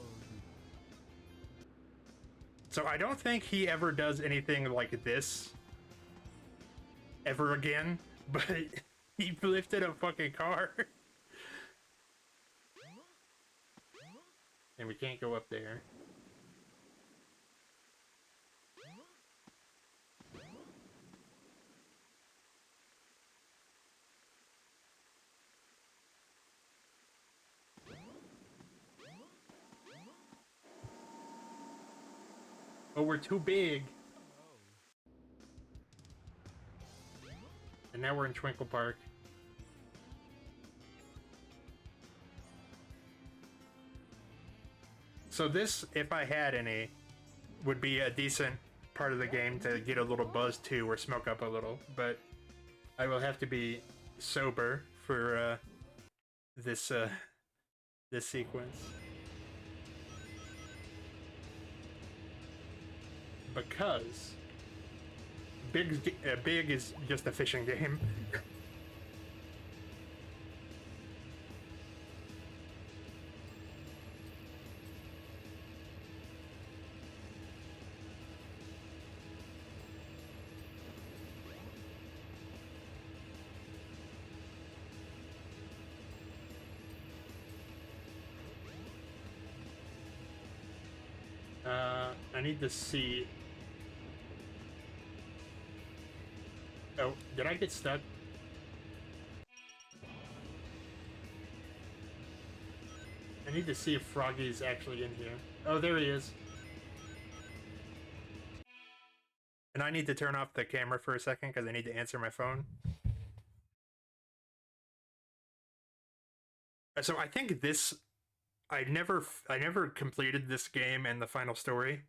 So I don't think he ever does anything like this ever again, but he lifted a fucking car. And we can't go up there. Oh, we're too big. And now we're in Twinkle Park. So this, if I had any, would be a decent part of the game to get a little buzz to or smoke up a little, but I will have to be sober for this this sequence. because Big is just a fishing game. I need to see. Oh, did I get stuck? I need to see if Froggy's actually in here. Oh, there he is. And I need to turn off the camera for a second because I need to answer my phone. So I think this, I never completed this game and the final story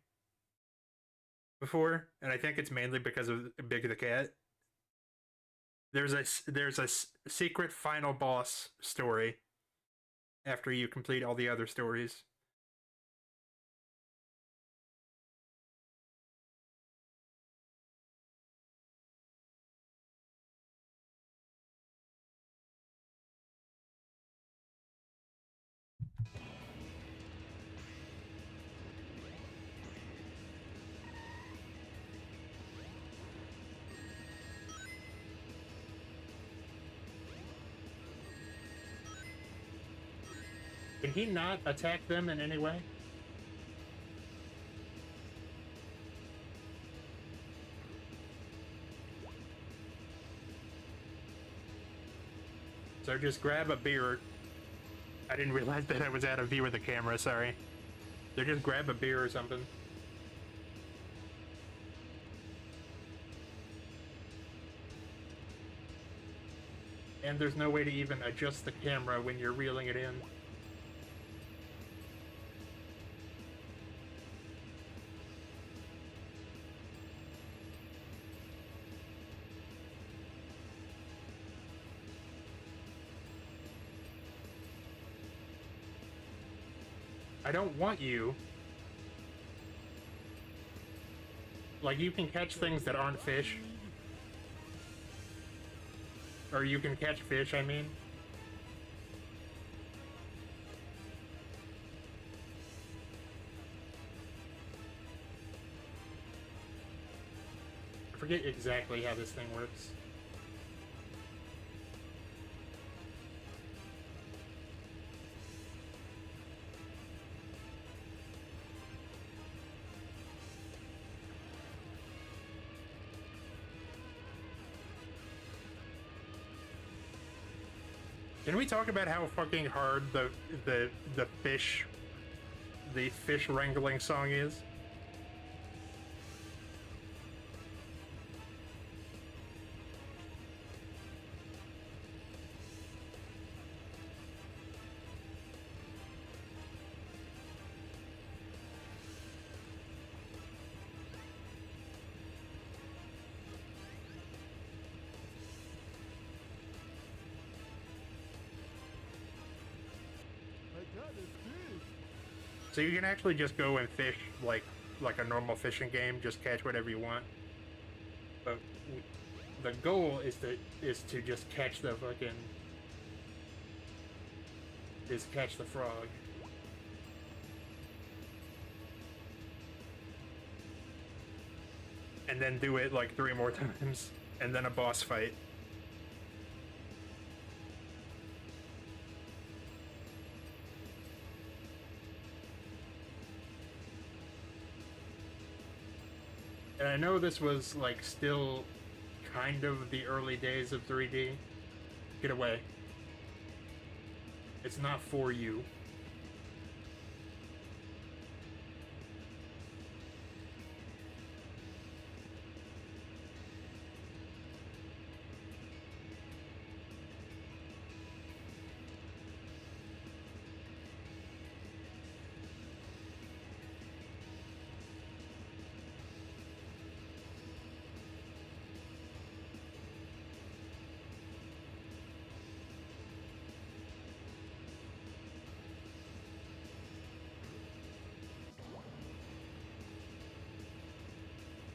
before, and I think it's mainly because of Big the Cat. There's a secret final boss story after you complete all the other stories. Can he not attack them in any way? So just grab a beer. I didn't realize that I was out of view of the camera, sorry. So just grab a beer or something. And there's no way to even adjust the camera when you're reeling it in. I don't want you. Like, you can catch things that aren't fish. Or you can catch fish, I mean. I forget exactly how this thing works. Can we talk about how fucking hard the fish wrangling song is? I got a fish. So you can actually just go and fish like a normal fishing game, just catch whatever you want. But the goal is to just catch the catch the frog. And then do it like 3 more times, and then a boss fight. And I know this was like still kind of the early days of 3D. Get away. It's not for you.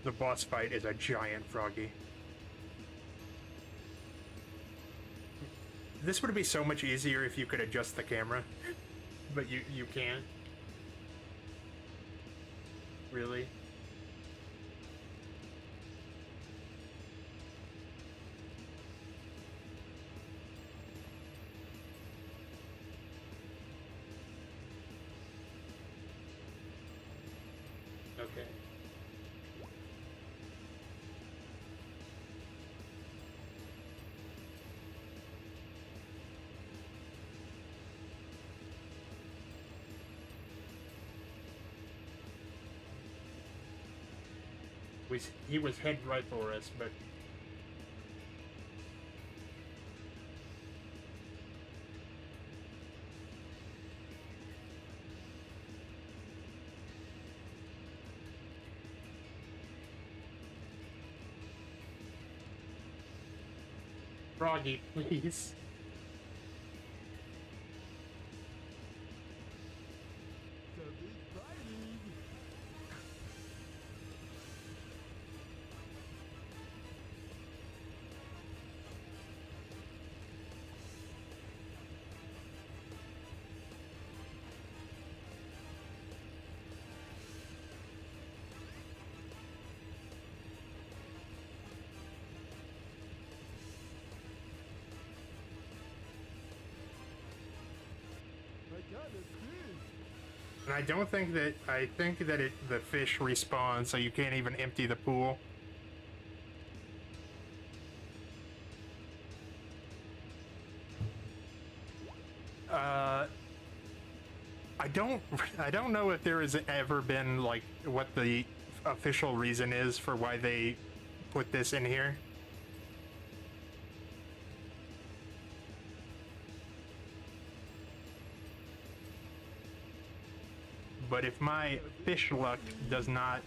The boss fight is a giant froggy. This would be so much easier if you could adjust the camera, but you can't. Really? Okay. He was head right for us, but Froggy, please. Something's biting. I got a fish. And I don't think that I think that the fish respawns, so you can't even empty the pool. I don't know if there has ever been like what the official reason is for why they put this in here. But if my fish luck does not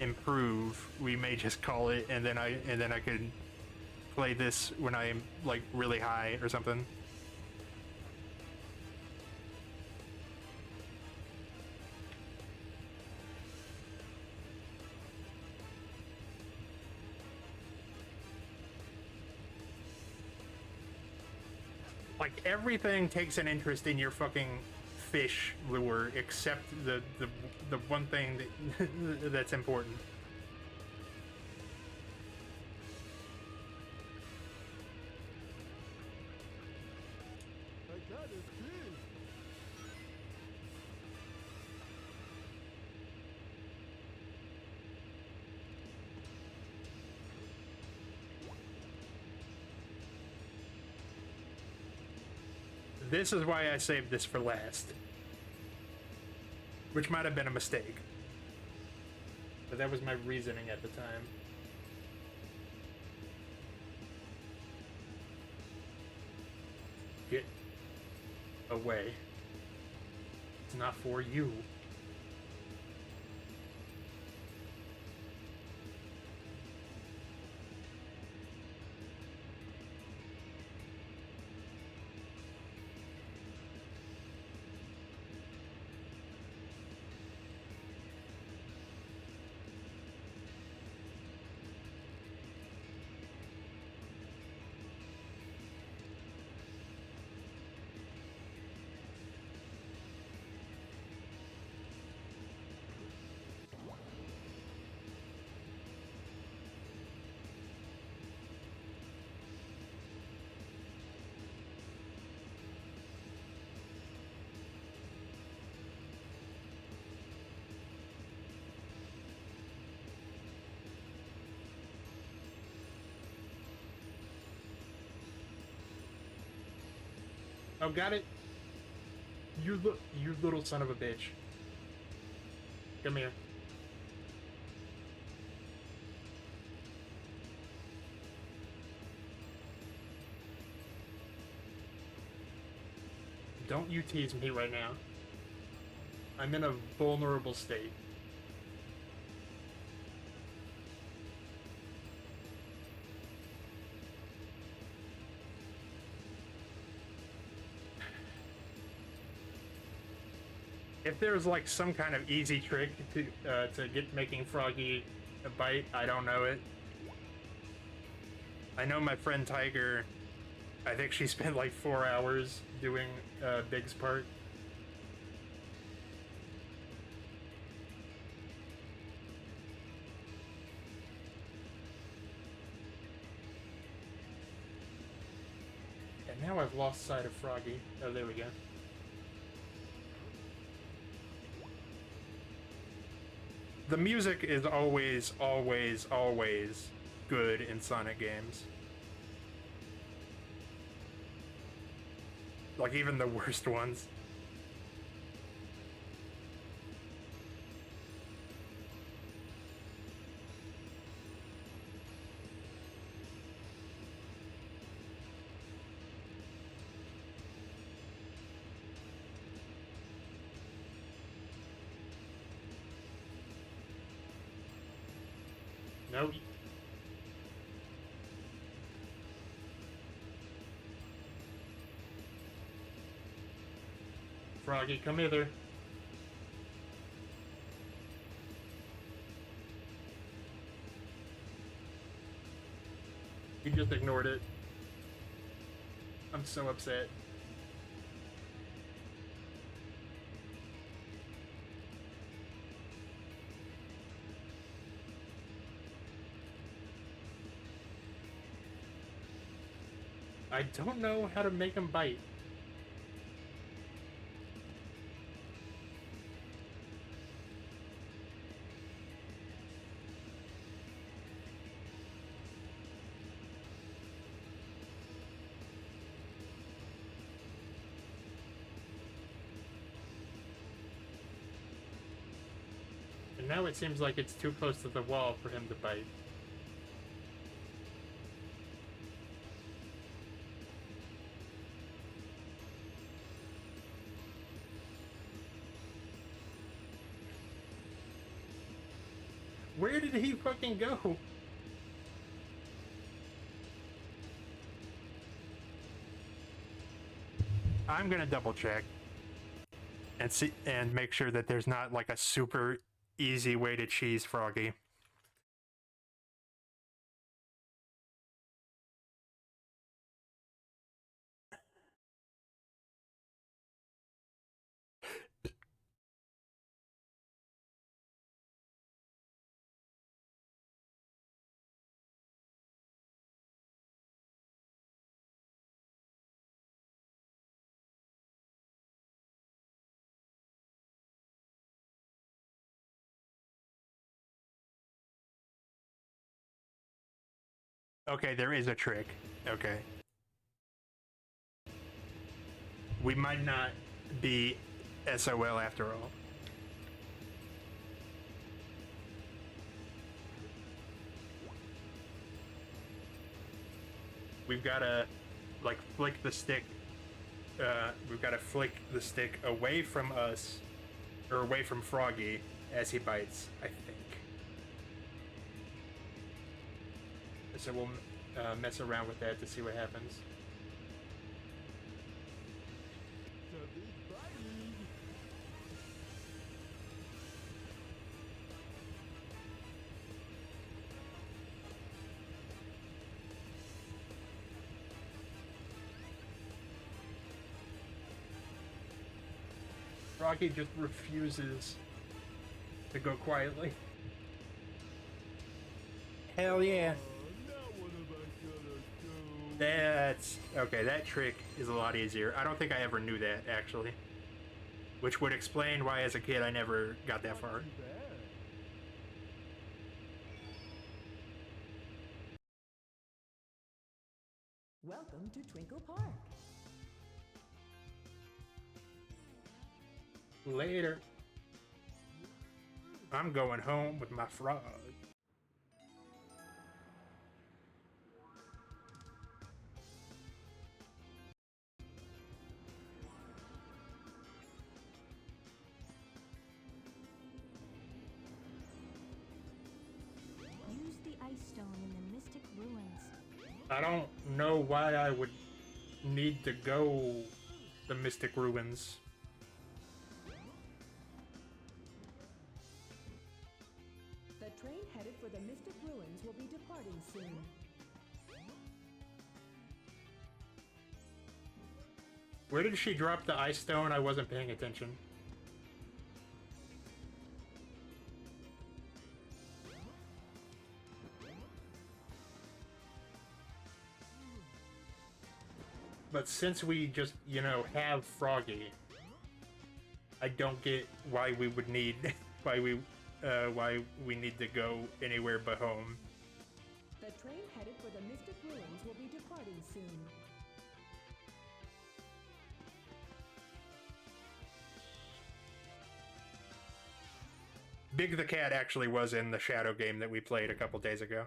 improve, we may just call it, and then I could play this when I am like really high or something. Like everything takes an interest in your fucking fish lure except the one thing that that's important. I got a fish. This is why I saved this for last. Which might have been a mistake. But that was my reasoning at the time. Get away. It's not for you. Oh, got it. You little son of a bitch. Come here. Don't you tease me right now. I'm in a vulnerable state. If there's like some kind of easy trick to get making Froggy a bite, I don't know it. I know my friend Tiger, I think she spent like 4 hours doing Big's part. And now I've lost sight of Froggy. Oh, there we go. The music is always, always, always good in Sonic games. Like, even the worst ones. Nope. Froggy, come hither. He just ignored it. I'm so upset. I don't know how to make him bite. And now it seems like it's too close to the wall for him to bite. Where did he fucking go? I'm gonna double check and see and make sure that there's not like a super easy way to cheese Froggy. Okay, there is a trick. Okay. We might not be SOL after all. We've gotta, like, flick the stick. We've gotta flick the stick away from us, or away from Froggy as he bites, I think. So we'll mess around with that to see what happens. Froggy just refuses to go quietly. Hell yeah. That's okay. That trick is a lot easier. I don't think I ever knew that, actually. Which would explain why, as a kid, I never got that far. Welcome to Twinkle Park. Later. I'm going home with my frog. Use the ice stone in the Mystic Ruins. I don't know why I would need to go the Mystic Ruins. The train headed for the Mystic Ruins will be departing soon. Where did she drop the ice stone? I wasn't paying attention. But since we just, you know, have Froggy, I don't get why we would need why we need to go anywhere but home. The train headed for the Mystic Ruins will be departing soon. Big the Cat actually was in the Shadow game that we played a couple days ago.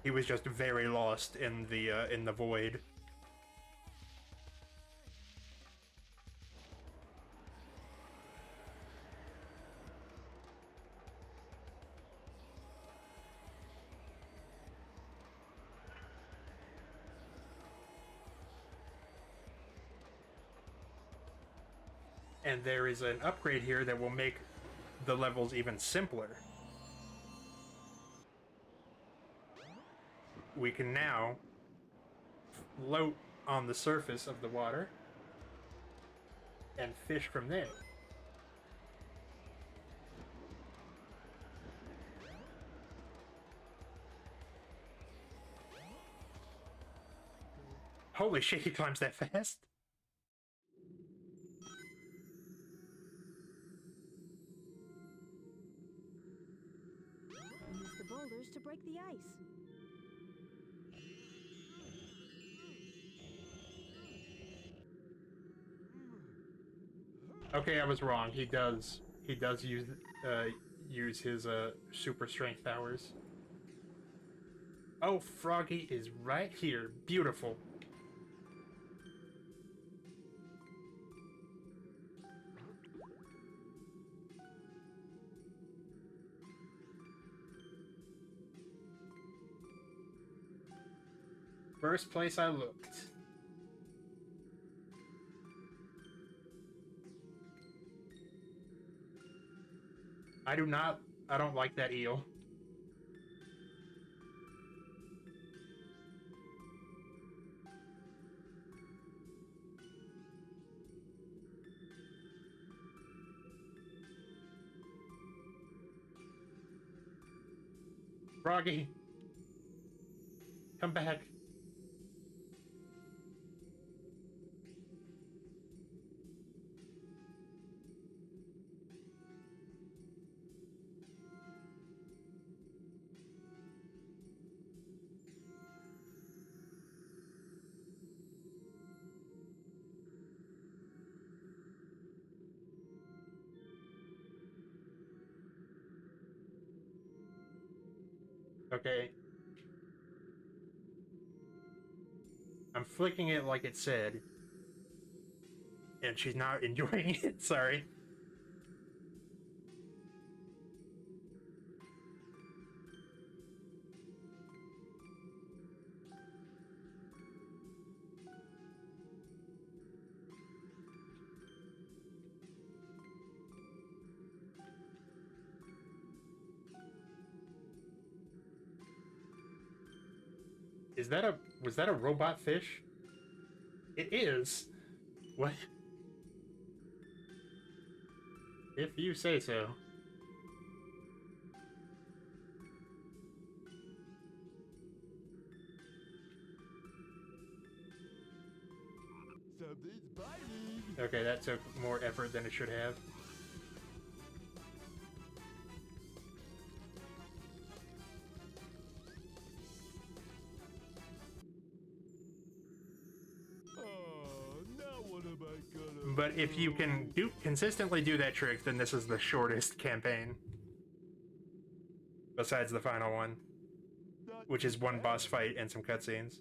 He was just very lost in the void. And there is an upgrade here that will make the levels even simpler. We can now float on the surface of the water and fish from there. Holy shit, he climbs that fast? Use the boulders to break the ice. Okay, I was wrong. He does use his super strength powers. Oh, Froggy is right here. Beautiful. First place I looked. I don't like that eel. Froggy, come back. Okay. I'm flicking it like it said. And she's not enjoying it, sorry. Was that a robot fish? It is. What? If you say so. Something's biting. Okay, that took more effort than it should have. But if you can consistently do that trick, then this is the shortest campaign. Besides the final one. Which is one boss fight and some cutscenes.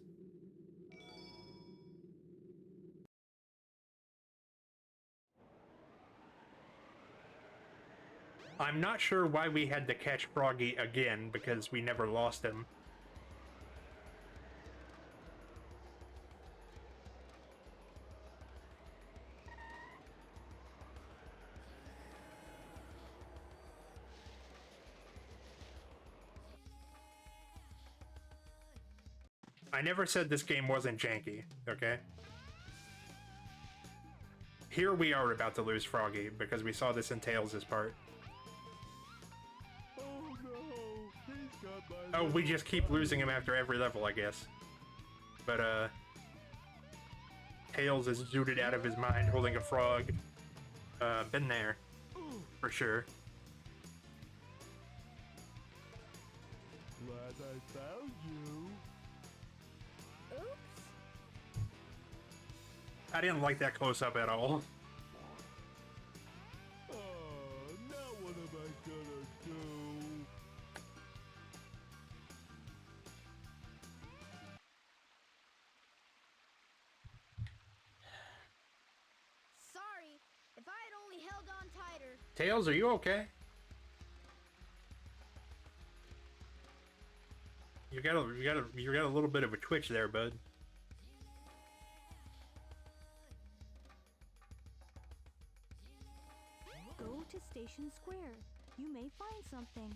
I'm not sure why we had to catch Froggy again, because we never lost him. I never said this game wasn't janky, okay? Here we are about to lose Froggy because we saw this in Tails' part. Oh no, he's got my Oh, we just keep losing him after every level, I guess. But, Tails is zooted out of his mind holding a frog. Been there. For sure. Glad I found you. Oops. I didn't like that close-up at all. Oh, now what am I gonna do? Sorry. If I had only held on tighter. Tails, are you okay? You got a little bit of a twitch there, bud. Go to Station Square. You may find something.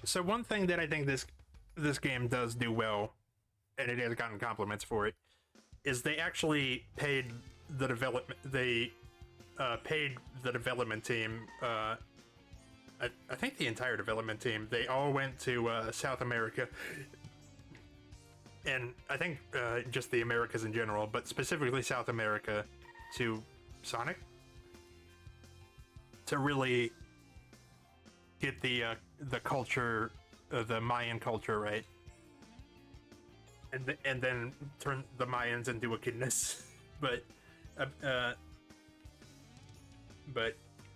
So one thing that I think this game does do well, and it has gotten compliments for it, is they actually paid the development. They paid the development team. I think the entire development team. They all went to South America, and I think just the Americas in general, but specifically South America, to Sonic, to really get the culture, the Mayan culture right, and then turn the Mayans into echidnas. But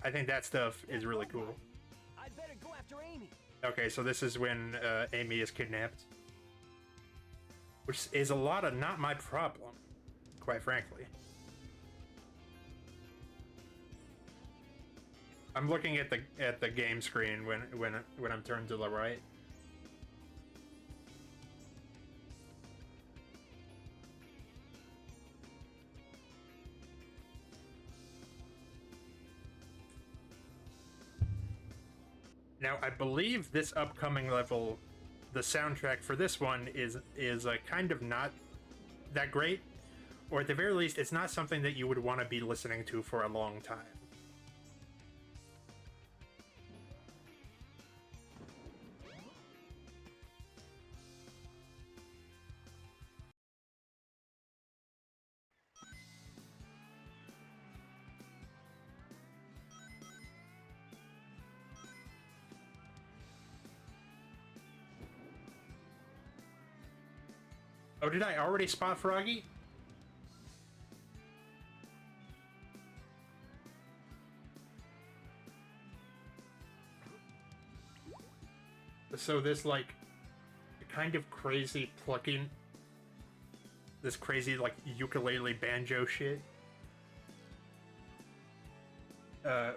I think that stuff is really cool. I'd better go after Amy. Okay, so this is when Amy is kidnapped, which is a lot of not my problem, quite frankly. I'm looking at the game screen when I'm turned to the right. Now, I believe this upcoming level, the soundtrack for this one is kind of not that great, or at the very least, it's not something that you would want to be listening to for a long time. Oh, did I already spot Froggy? So this, like, kind of crazy plucking, this crazy, like, ukulele banjo shit,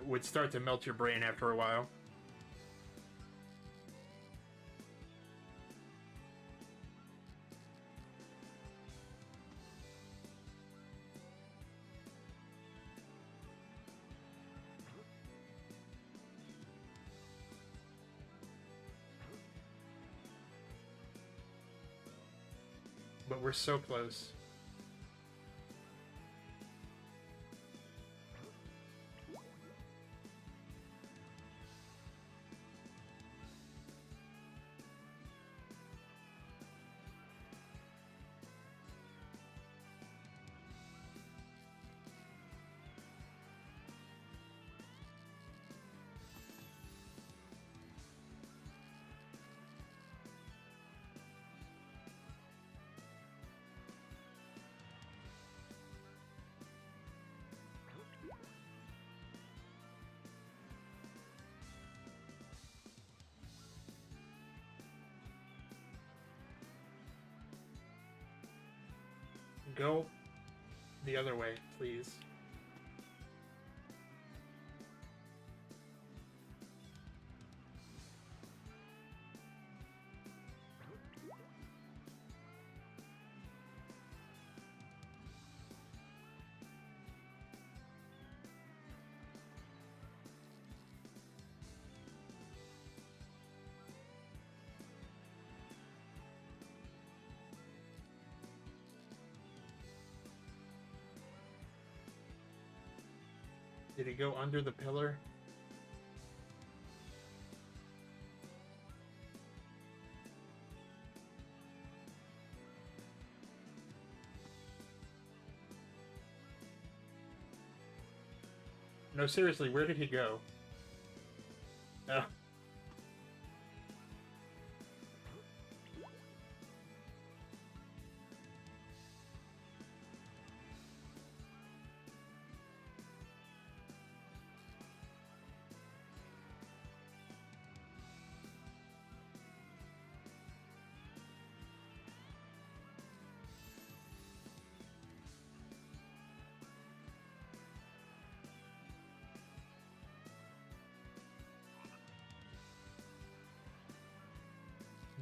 would start to melt your brain after a while. But we're so close. Go the other way, please. Did he go under the pillar? No, seriously, where did he go? Oh.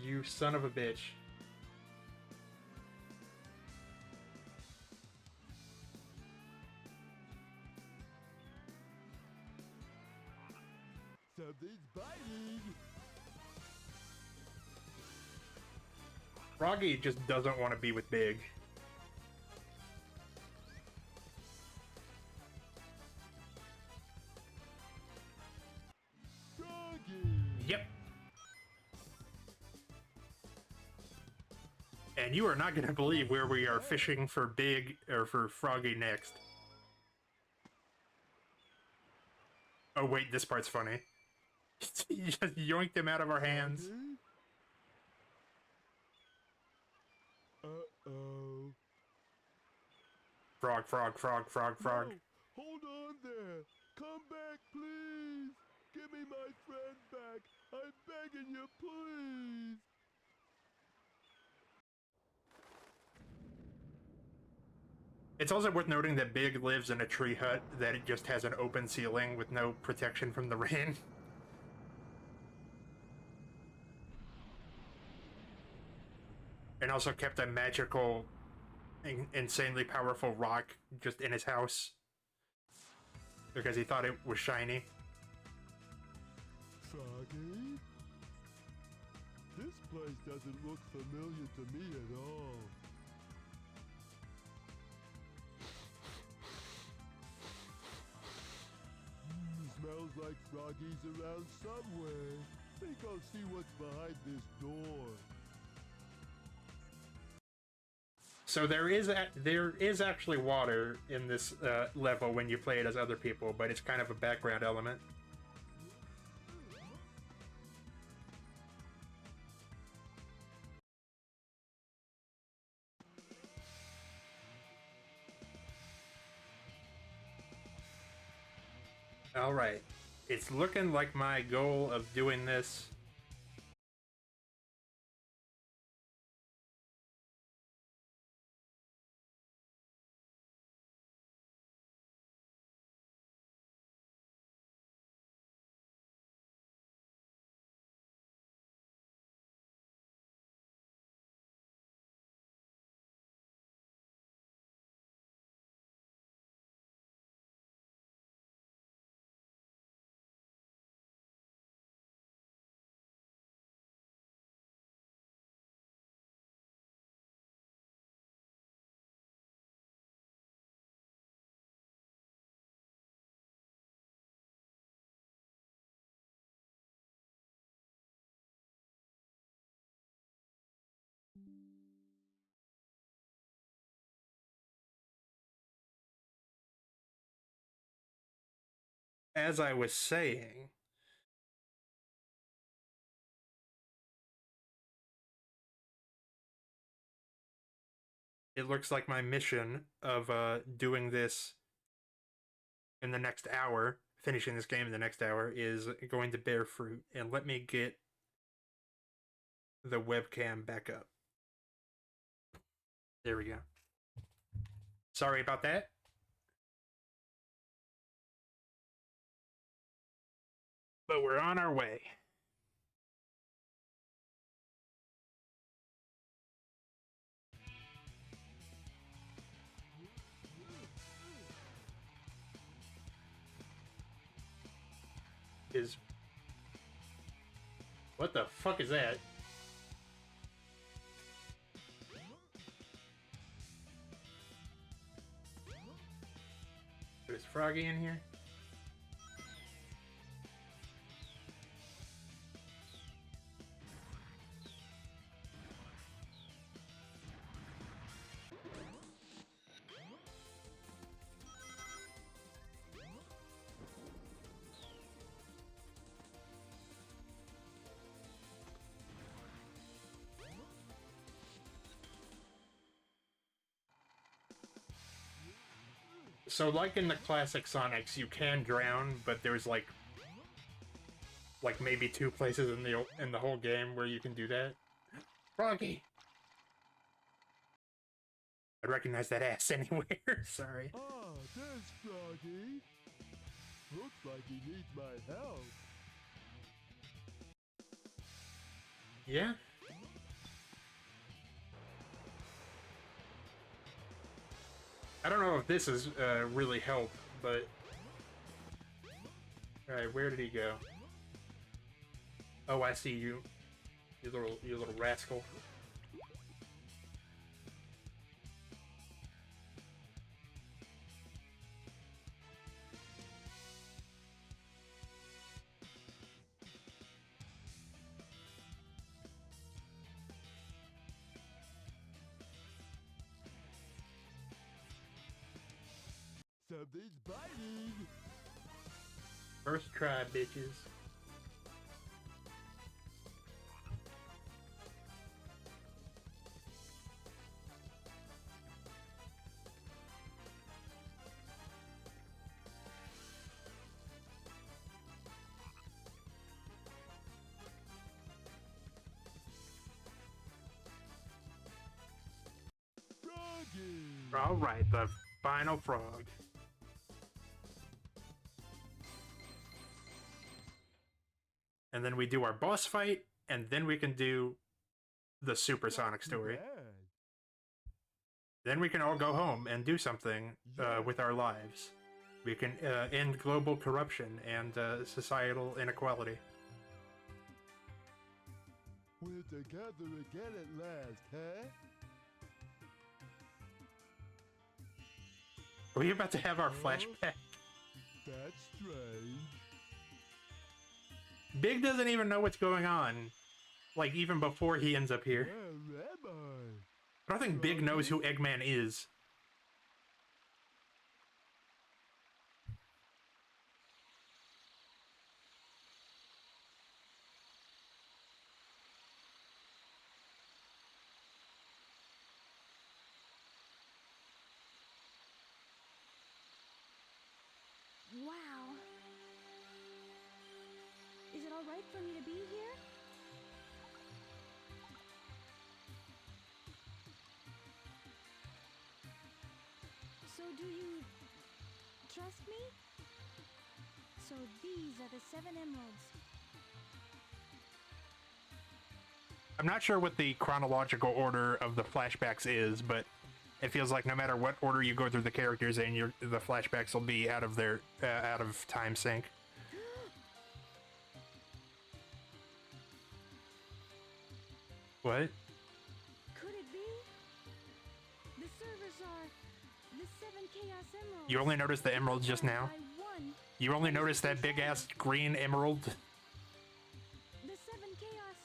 You son of a bitch. Something's biting. Froggy just doesn't want to be with Big. Froggy. Yep. And you are not going to believe where we are fishing for Big, or for Froggy next. Oh wait, this part's funny. You just yoinked him out of our hands. Uh-oh. Frog, frog, frog, frog, frog. No, hold on there. Come back, please. Give me my friend back. I'm begging you, please. It's also worth noting that Big lives in a tree hut that it just has an open ceiling with no protection from the rain. And also kept a magical, insanely powerful rock just in his house. Because he thought it was shiny. Froggy? This place doesn't look familiar to me at all. Smells like Froggy's around somewhere. Think I'll see what's behind this door. So there is actually water in this level when you play it as other people, but it's kind of a background element. Alright, it's looking like my goal of doing this as I was saying, it looks like my mission of doing this in the next hour, finishing this game in the next hour, is going to bear fruit. And let me get the webcam back up. There we go. Sorry about that. But we're on our way. What the fuck is that? Is Froggy in here? So like in the classic Sonics, you can drown, but there's like maybe 2 places in the whole game where you can do that. Froggy! I'd recognize that ass anywhere, sorry. Ah, there's Froggy. Looks like he needs my help. Yeah? I don't know if this is really help, but... Alright, where did he go? Oh, I see you. You little rascal. Something's biting. First try, bitches. Froggy. Alright, the final frog. And then we do our boss fight, and then we can do the Supersonic story. Bad. Then we can all go home and do something with our lives. We can end global corruption and societal inequality. We're together again at last, huh? Are we about to have our flashback? That's strange. Big doesn't even know what's going on. Like, even before he ends up here. Where am I? I don't think Big knows who Eggman is. Wow. Is it all right for me to be here? So do you trust me? So these are the 7 emeralds. I'm not sure what the chronological order of the flashbacks is, but it feels like no matter what order you go through the characters in, the flashbacks will be out of time sync. What? Could it be? The servers are the 7 Chaos Emeralds. You only noticed the emeralds just now? By 1. You only noticed that big ass green emerald? The 7 Chaos.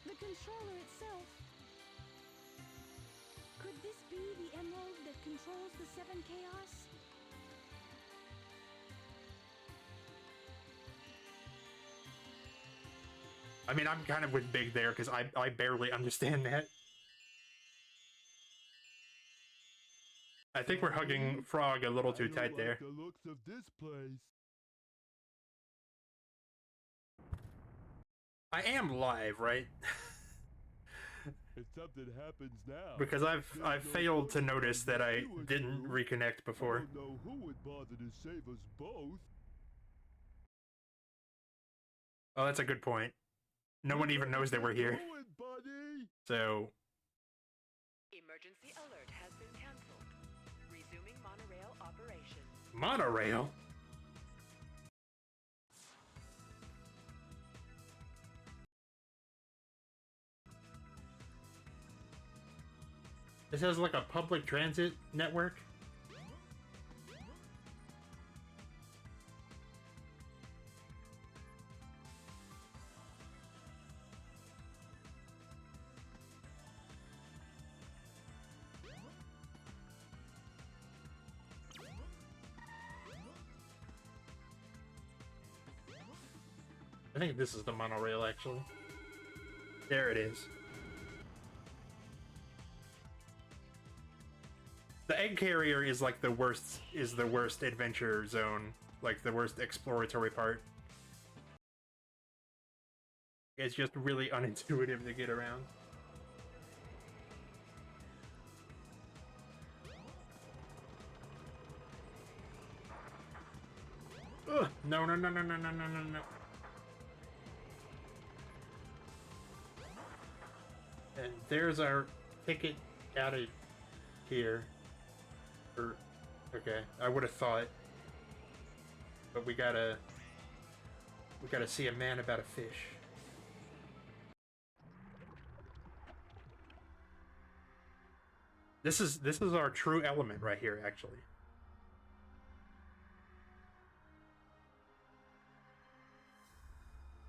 The controller itself. Could this be the emerald that controls the 7 Chaos? I mean, I'm kind of with Big there, because I barely understand that. I think we're hugging Frog a little too tight there. The looks of this place. I am live, right? If something happens now. Because I've failed to notice that I didn't reconnect I before. don't know who would bother to save us both. Oh, that's a good point. No one even knows that we're here. Going, buddy. So, Emergency alert has been cancelled. Resuming monorail operation. monorail? This has like a public transit network? I think this is the monorail, actually. There it is. The egg carrier is like the worst adventure zone, like the worst exploratory part. It's just really unintuitive to get around. Ugh, no, no, no, no, no, no, no, no, no. And there's our ticket out of here. Okay, I would have thought. But we gotta see a man about a fish. This is our true element right here, actually.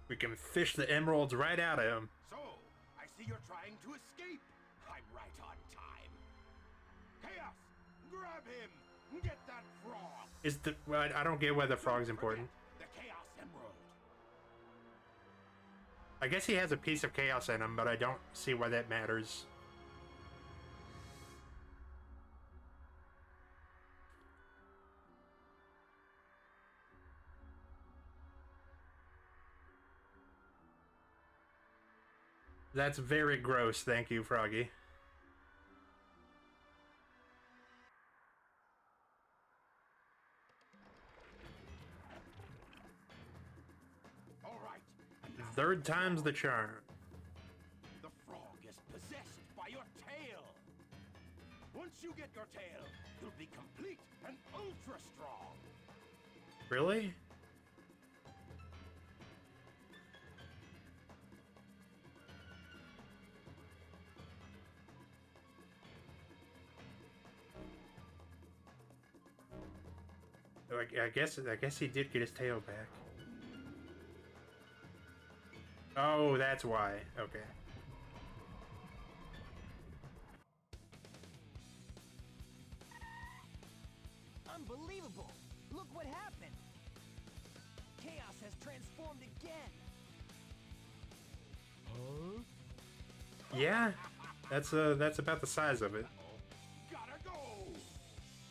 We can fish the emeralds right out of him. So, I see you're trying to escape. I'm right on time. Chaos! Grab him! Get that frog! Is the well, I don't get why the frog's important. The Chaos Emerald. I guess he has a piece of chaos in him, but I don't see why that matters. That's very gross, thank you, Froggy. All right. Third time's the charm. The frog is possessed by your tail. Once you get your tail, you'll be complete and ultra strong. Really? I guess he did get his tail back. Oh, that's why. Okay. Unbelievable! Look what happened! Chaos has transformed again! Huh? Yeah, that's about the size of it. Gotta go!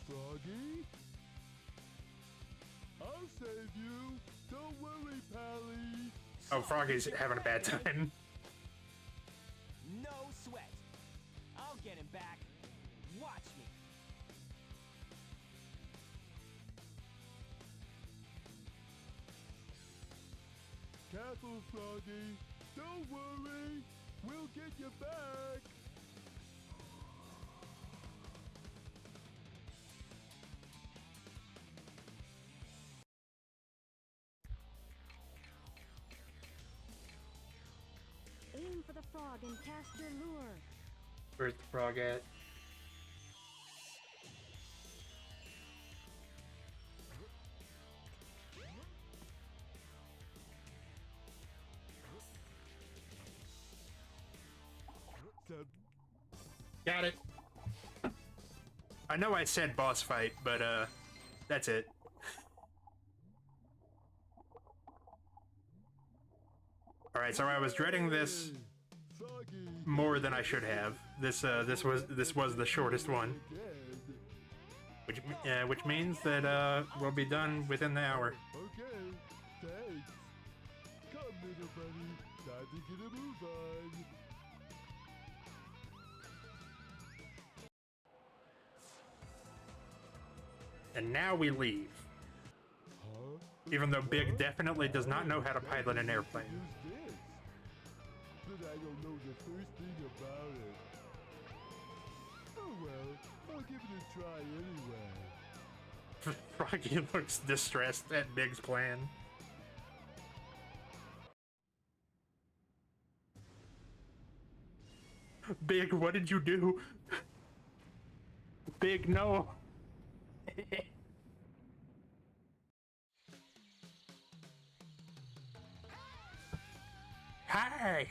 Froggy? I'll save you. Don't worry, Pally. Oh, Froggy's having a bad time. No sweat! I'll get him back. Watch me! Careful, Froggy. Don't worry. We'll get you back. Aim for the frog and cast your lure. Where's the frog at? Got it. I know I said boss fight, but that's it. Alright, so I was dreading this more than I should have. This was the shortest one. Which means that we'll be done within the hour. Okay, thanks. Come, little buddy. Time to get a move on. And now we leave. Huh? Even though Big definitely does not know how to pilot an airplane. Who's this? But I don't know the first thing about it. Oh well, I'll give it a try anyway. Froggy looks distressed at Big's plan. Big, what did you do? Big, no. Hi.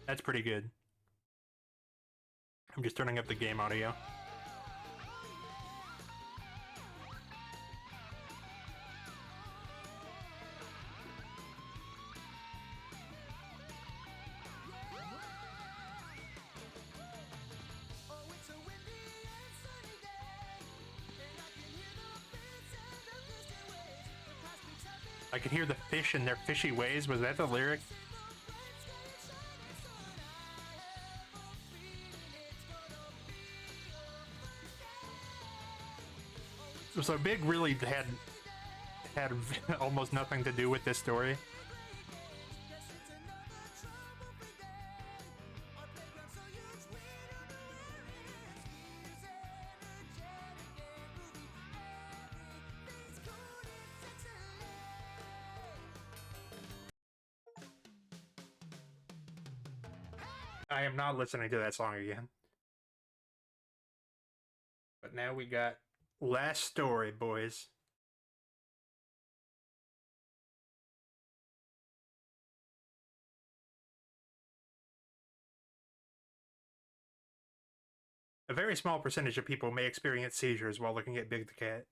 That's pretty good. I'm just turning up the game audio. Oh, it's a windy I can hear the fish in their fishy ways. Was that the lyric? So Big really had almost nothing to do with this story. I am not listening to that song again. But now we got Last Story, boys. A very small percentage of people may experience seizures while looking at Big the Cat.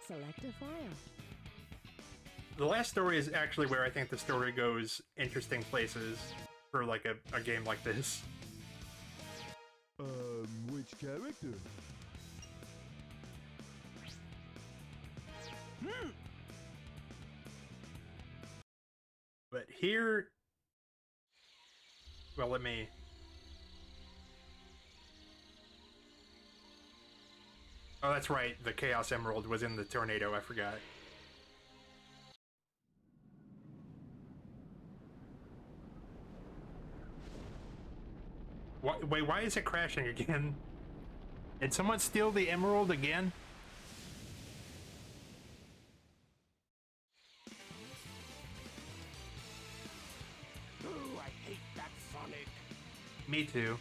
Select a file. The Last Story is actually where I think the story goes interesting places for like a game like this. Which character? But here... Well, let me... Oh, that's right. The Chaos Emerald was in the tornado. I forgot. Wait, why is it crashing again? Did someone steal the emerald again? Ooh, I hate that Sonic. Me too.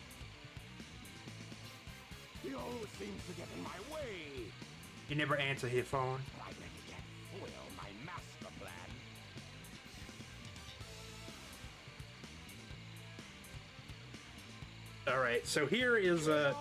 He always seems to get in my way. You never answer his phone. I bet he can't foil my master plan. Alright, so here is The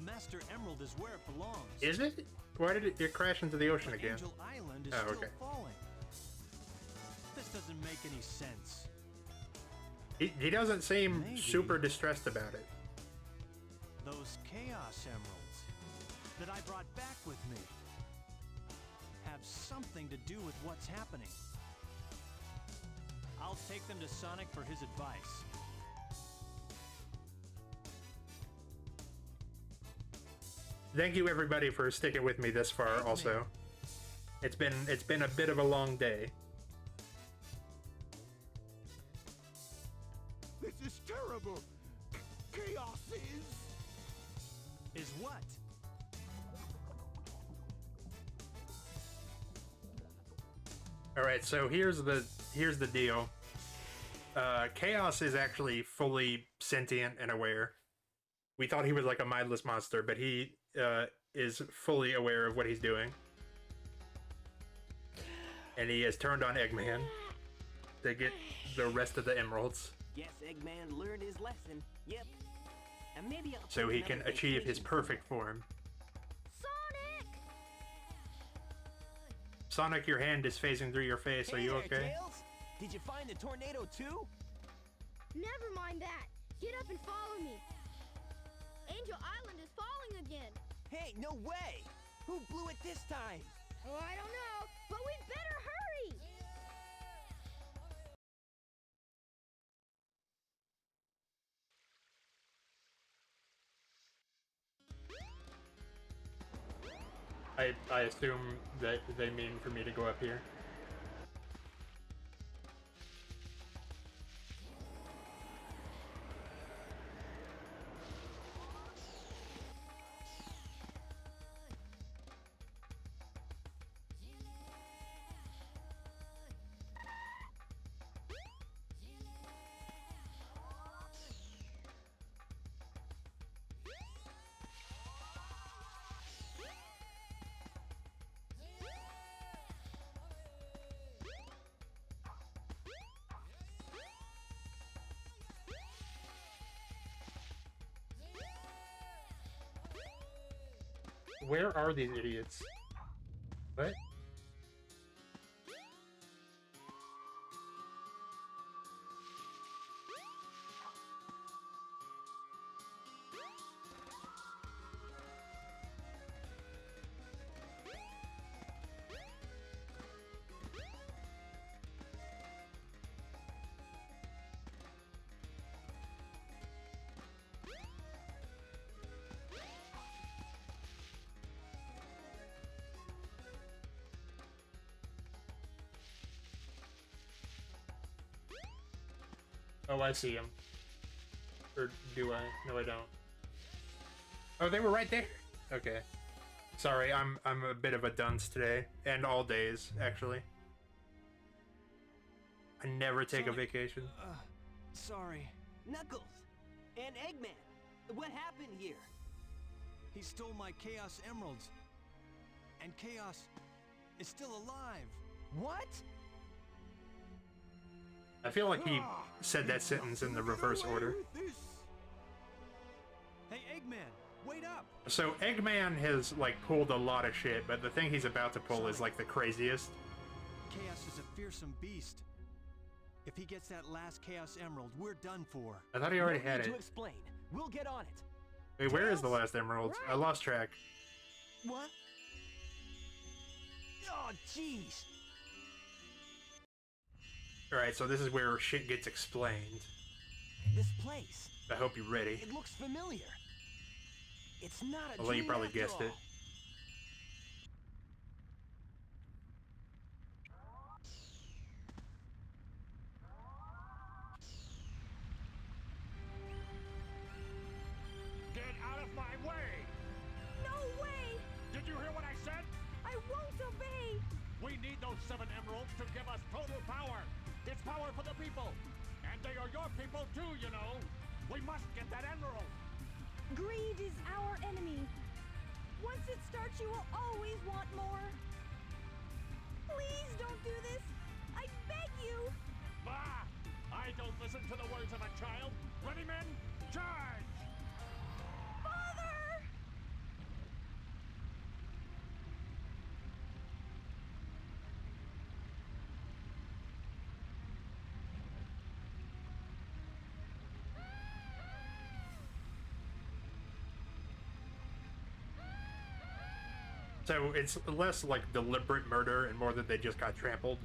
Master Emerald is where it belongs. Is it? Why did it crash into the ocean again? Angel Island is Oh, still okay. falling. This doesn't make any sense. He doesn't seem Maybe. super distressed about it. Those Chaos Emeralds that I brought back with me have something to do with what's happening. I'll take them to Sonic for his advice. Thank you everybody for sticking with me this far also. It's been a bit of a long day. This is terrible. Chaos Is what? Alright, so here's the deal. Chaos is actually fully sentient and aware. We thought he was like a mindless monster, but he is fully aware of what he's doing. And he has turned on Eggman to get the rest of the emeralds. Guess Eggman learned his lesson. Yep. And maybe I'll So he can achieve his perfect form. Sonic! Sonic, your hand is phasing through your face. Are you okay? Did you find the tornado too? Never mind that. Get up and follow me. Angel Island is falling again. Hey, no way! Who blew it this time? Oh, I don't know, but we better hurry. I assume that they mean for me to go up here. Where are these idiots? What? Oh, I see him. Or do I? No, I don't. Oh, they were right there. Okay. Sorry, I'm a bit of a dunce today, and all days actually. I never take a vacation. Sorry. Knuckles and Eggman, what happened here? He stole my Chaos Emeralds. And Chaos is still alive. What? I feel like he said that sentence in the reverse order. Hey, Eggman, wait up! So Eggman has like pulled a lot of shit, but the thing he's about to pull is like the craziest. Chaos is a fearsome beast. If he gets that last Chaos Emerald, we're done for. I thought he already had To it. explain. We'll get on it. Wait, where is the last emerald? I lost track. What? Oh, jeez. Alright, so this is where shit gets explained. This place. I hope you're ready. It looks familiar. It's not a Although you dream probably after guessed all. it. Get out of my way! No way! Did you hear what I said? I won't obey! We need those 7 emeralds to give us total power. It's power for the people. And they are your people too, you know. We must get that emerald. Greed is our enemy. Once it starts, you will always want more. Please don't do this. I beg you. Bah! I don't listen to the words of a child. Ready, men? Charge! Father! So it's less like deliberate murder and more that they just got trampled.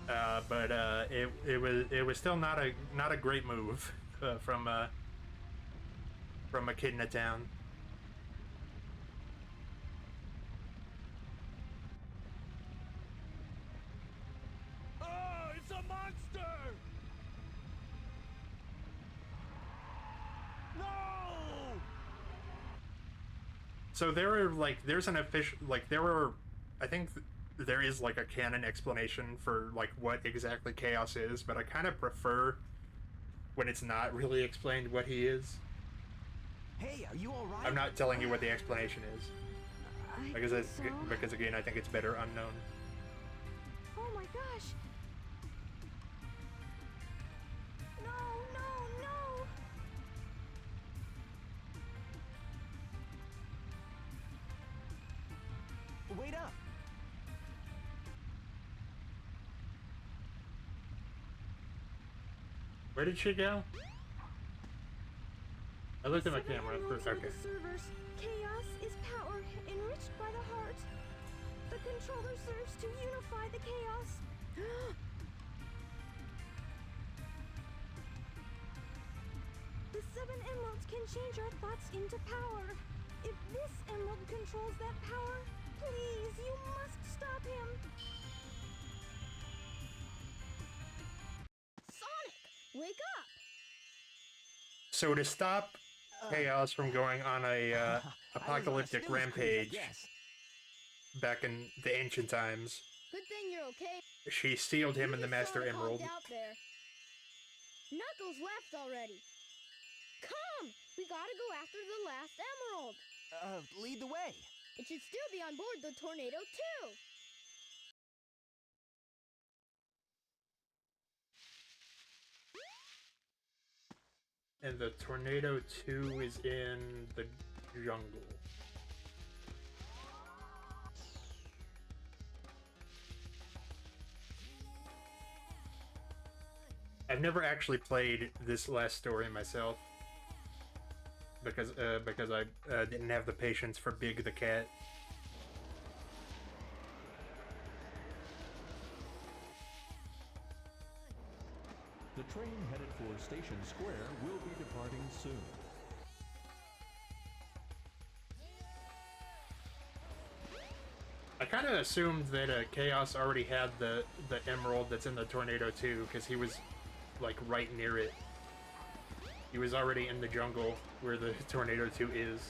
But it was still not a great move from Echidna Town. Oh, it's a monster! No! So there's an official, I think there is like a canon explanation for like what exactly Chaos is, but I kind of prefer when it's not really explained what he is. Hey, are you all right? I'm not telling you what the explanation is. I Because think because again, I think it's better unknown. Oh my gosh! No, no, no! Wait up. Where did she go? I looked at my camera. Emeralds are Okay. the servers. Chaos is power enriched by the heart. The controller serves to unify the chaos. The 7 emeralds can change our thoughts into power. If this emerald controls that power, please, you must stop him. Sonic, wake up! So to stop Chaos from going on a apocalyptic rampage back in the ancient times, Good thing you're okay. she sealed him in the Master Sonic Emerald. hogged out there. Knuckles left already. Come! We gotta go after the last emerald. Lead the way. It should still be on board the Tornado too. And the Tornado 2 is in the jungle. I've never actually played this last story myself because I didn't have the patience for Big the Cat. The train headed for Station Square will be departing soon. I kind of assumed that Chaos already had the emerald that's in the tornado too, because he was like right near it. He was already in the jungle where the tornado 2 is.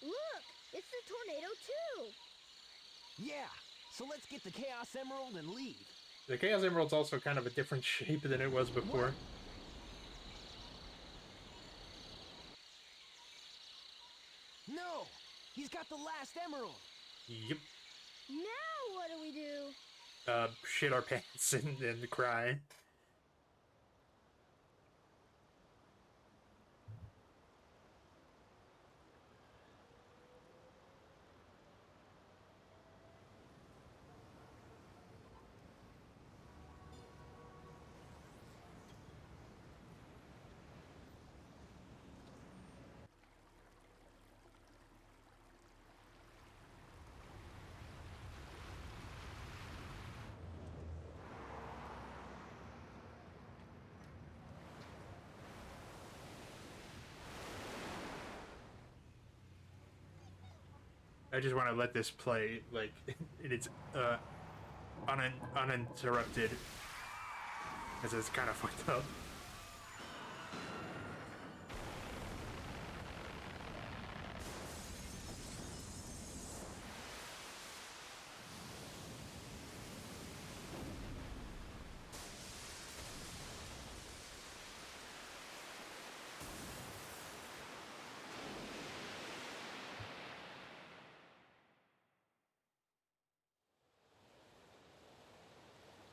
Look! It's the Tornado 2! Yeah, so let's get the Chaos Emerald and leave. The Chaos Emerald's also kind of a different shape than it was before. What? No! He's got the last emerald! Yep. Now what do we do? Shit our pants and cry. I just want to let this play, like, in its, uninterrupted, because it's kind of fucked up.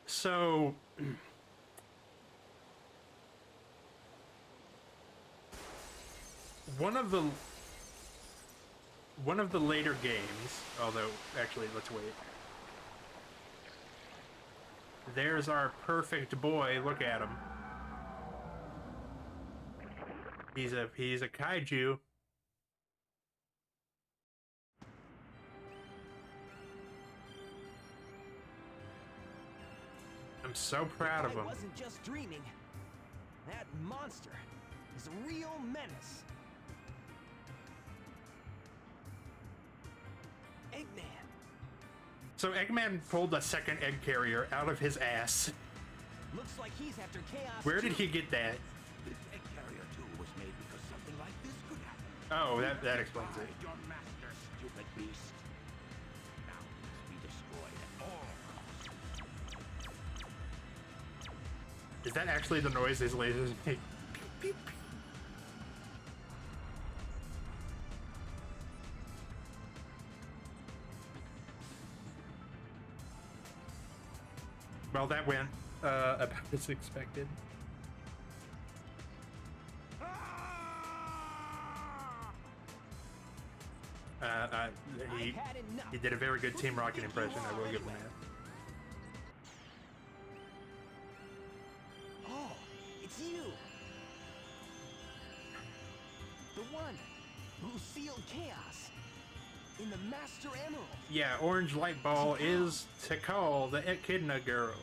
So, one of the later games, although actually let's wait. There's our perfect boy. Look at him. He's a kaiju. I'm so proud of him. I wasn't just dreaming. That monster is a real menace. Eggman. So Eggman pulled a second egg carrier out of his ass. Looks like he's after Chaos. Where did he get that? This egg carrier tool was made because something like this could happen. Oh, that explains it. Your master, stupid beast. Now it must be destroyed at all costs. Is that actually the noise his lasers make? Beep, beep. Well, that went about as expected. He did a very good Team Rocket impression, I will give him that. Oh, it's you. The one who sealed chaos in the Master Emerald. Yeah, Orange Light Ball is Tikal, the Echidna girl.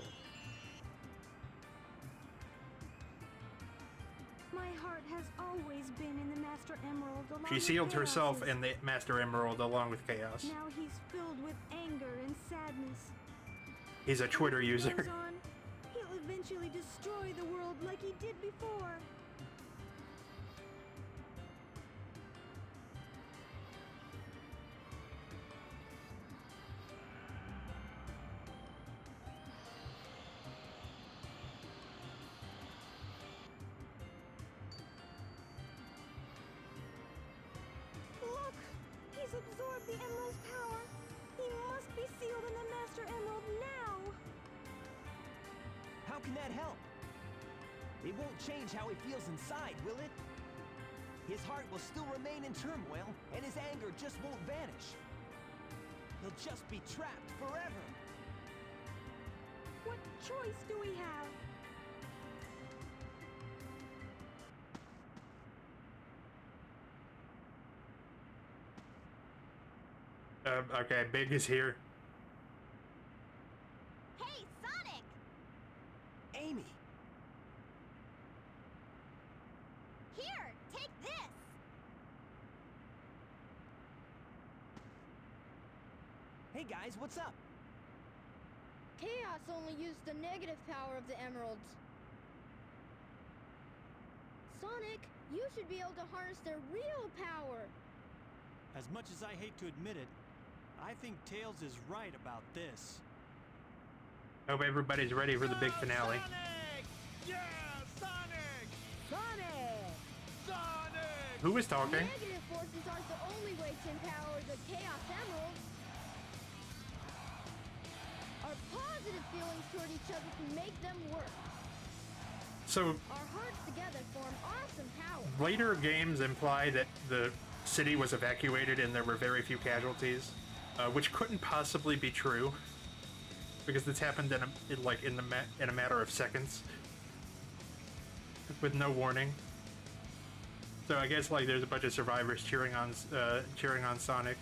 My heart has always been in the Master Emerald. Along She with sealed herself Chaos's. in the Master Emerald along with Chaos. Now he's filled with anger and sadness. He's a Twitter As he user. goes on, he'll eventually destroy the world like he did before. Look! He's absorbed the Emerald's power. He He must be sealed in the Master Emerald now! How can that help? It won't change how he feels inside, will it? His heart will still remain in turmoil, and his anger just won't vanish. He'll just be trapped forever. What choice do we have? Okay, Big is here. Hey, Sonic! Amy! Here, take this! Hey guys, what's up? Chaos only used the negative power of the emeralds. Sonic, you should be able to harness their real power. As much as I hate to admit it, I think Tails is right about this. Hope everybody's ready for the big finale. Sonic! Yeah, Sonic! Sonic! Sonic! Who is talking? Negative forces aren't the only way to empower the Chaos Emeralds. Our positive feelings toward each other can make them work. So Our hearts together form awesome power. later games imply that the city was evacuated and there were very few casualties, which couldn't possibly be true because this happened in a matter of seconds with no warning. So I guess like there's a bunch of survivors cheering on Sonic.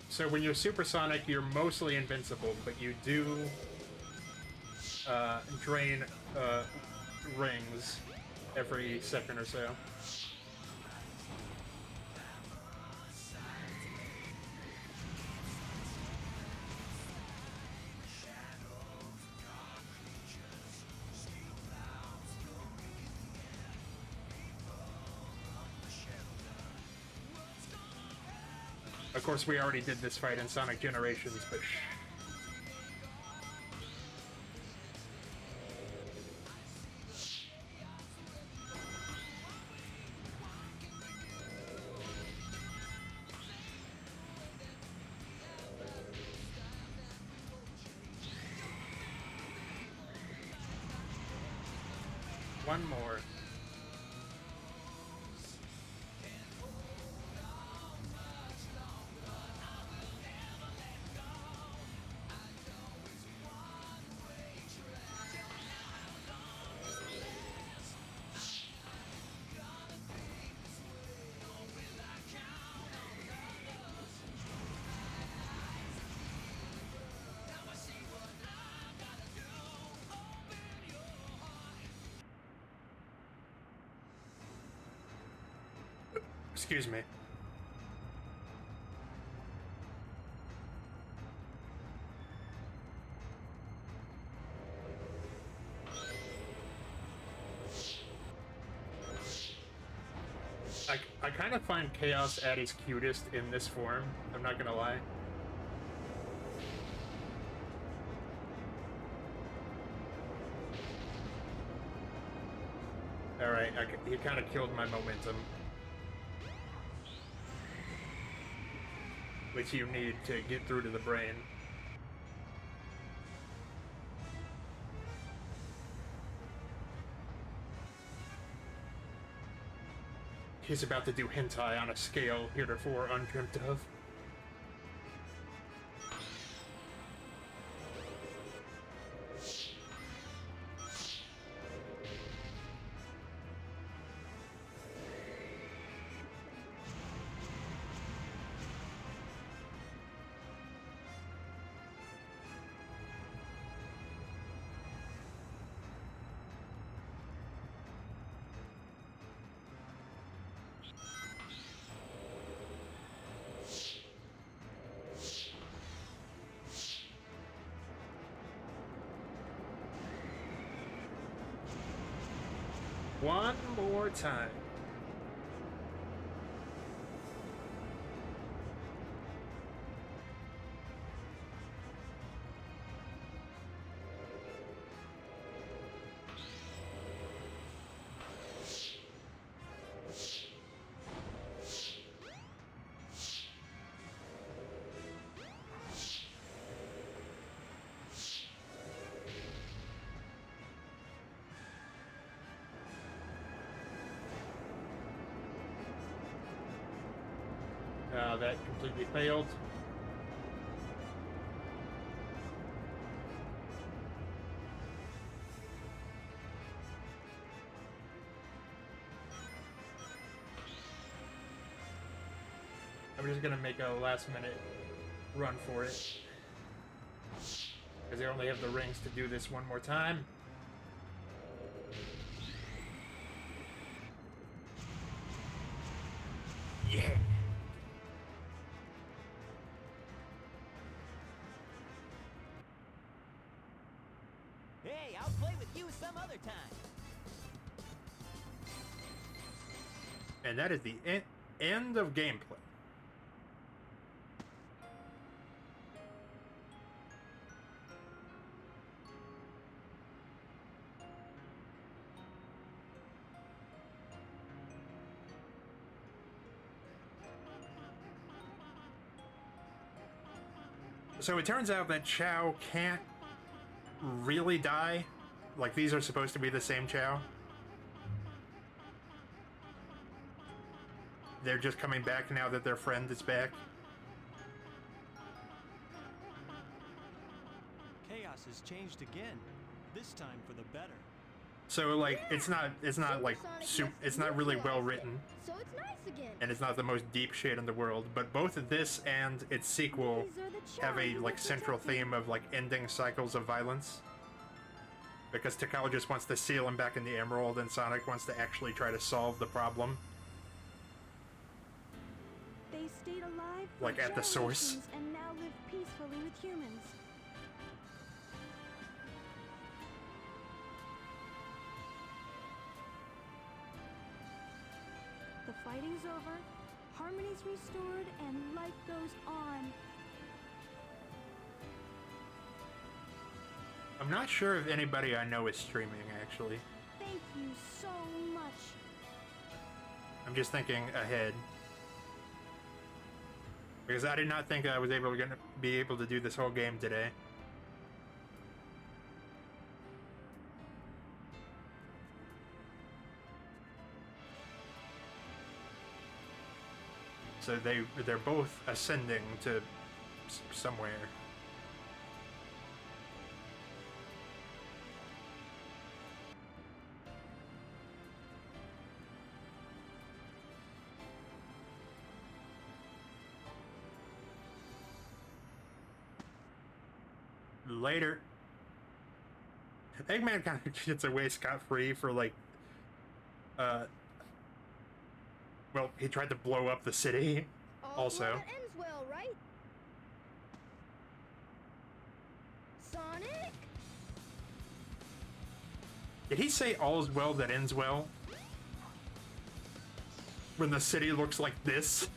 So when you're supersonic, you're mostly invincible, but you do drain rings every second or so. Of course, we already did this fight in Sonic Generations, but one more. Excuse me. I kind of find Chaos at its cutest in this form, I'm not gonna lie. Alright, he kind of killed my momentum. Which you need to get through to the brain. He's about to do hentai on a scale heretofore undreamt of. One more time. That completely failed. I'm just gonna make a last minute run for it. Because I only have the rings to do this one more time. Yeah. Hey, I'll play with you some other time. And that is the end of gameplay. So it turns out that Chao can't really die. Like, these are supposed to be the same Chao. They're just coming back now that their friend is back. Chaos has changed again, this time for the better. So like, it's not like it's not really well written. So it's nice again. And it's not the most deep shit in the world, but both this and its sequel have a like central theme of like ending cycles of violence. Because Takao just wants to seal him back in the Emerald, and Sonic wants to actually try to solve the problem. They stayed alive for Like at the source. generations and now live peacefully with humans. The fighting's over, harmony's restored, and life goes on. I'm not sure if anybody I know is streaming, actually. Thank you so much. I'm just thinking ahead. Because I did not think I was gonna be able to do this whole game today. So they're both ascending to somewhere. Later. Eggman kind of gets away scot-free for like well, he tried to blow up the city also. Well, that ends well, right? Sonic? Did he say all's well that ends well? When the city looks like this?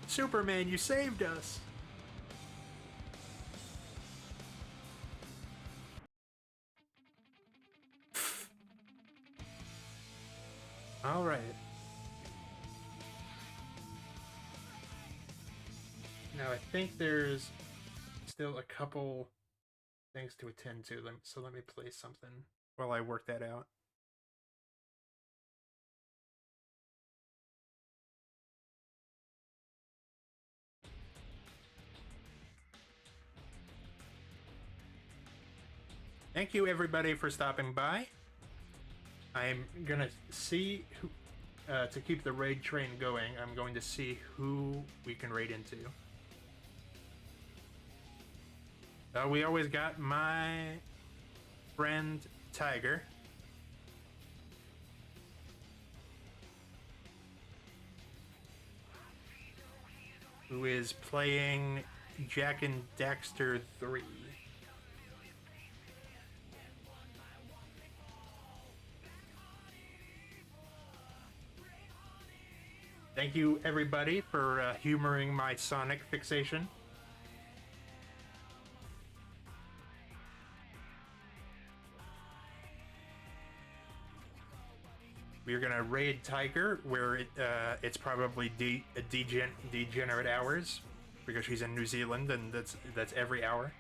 Superman, you saved us! Alright. Now I think there's still a couple things to attend to, so let me play something while I work that out. Thank you everybody for stopping by. I'm gonna see who, to keep the raid train going, I'm going to see who we can raid into. We always got my friend Tiger. Who is playing Jak and Daxter 3. Thank you, everybody, for humoring my Sonic fixation. We're gonna raid Tiger, where it's probably degenerate hours, because she's in New Zealand, and that's every hour.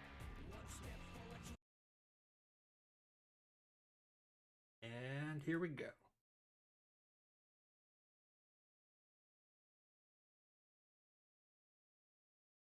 And here we go.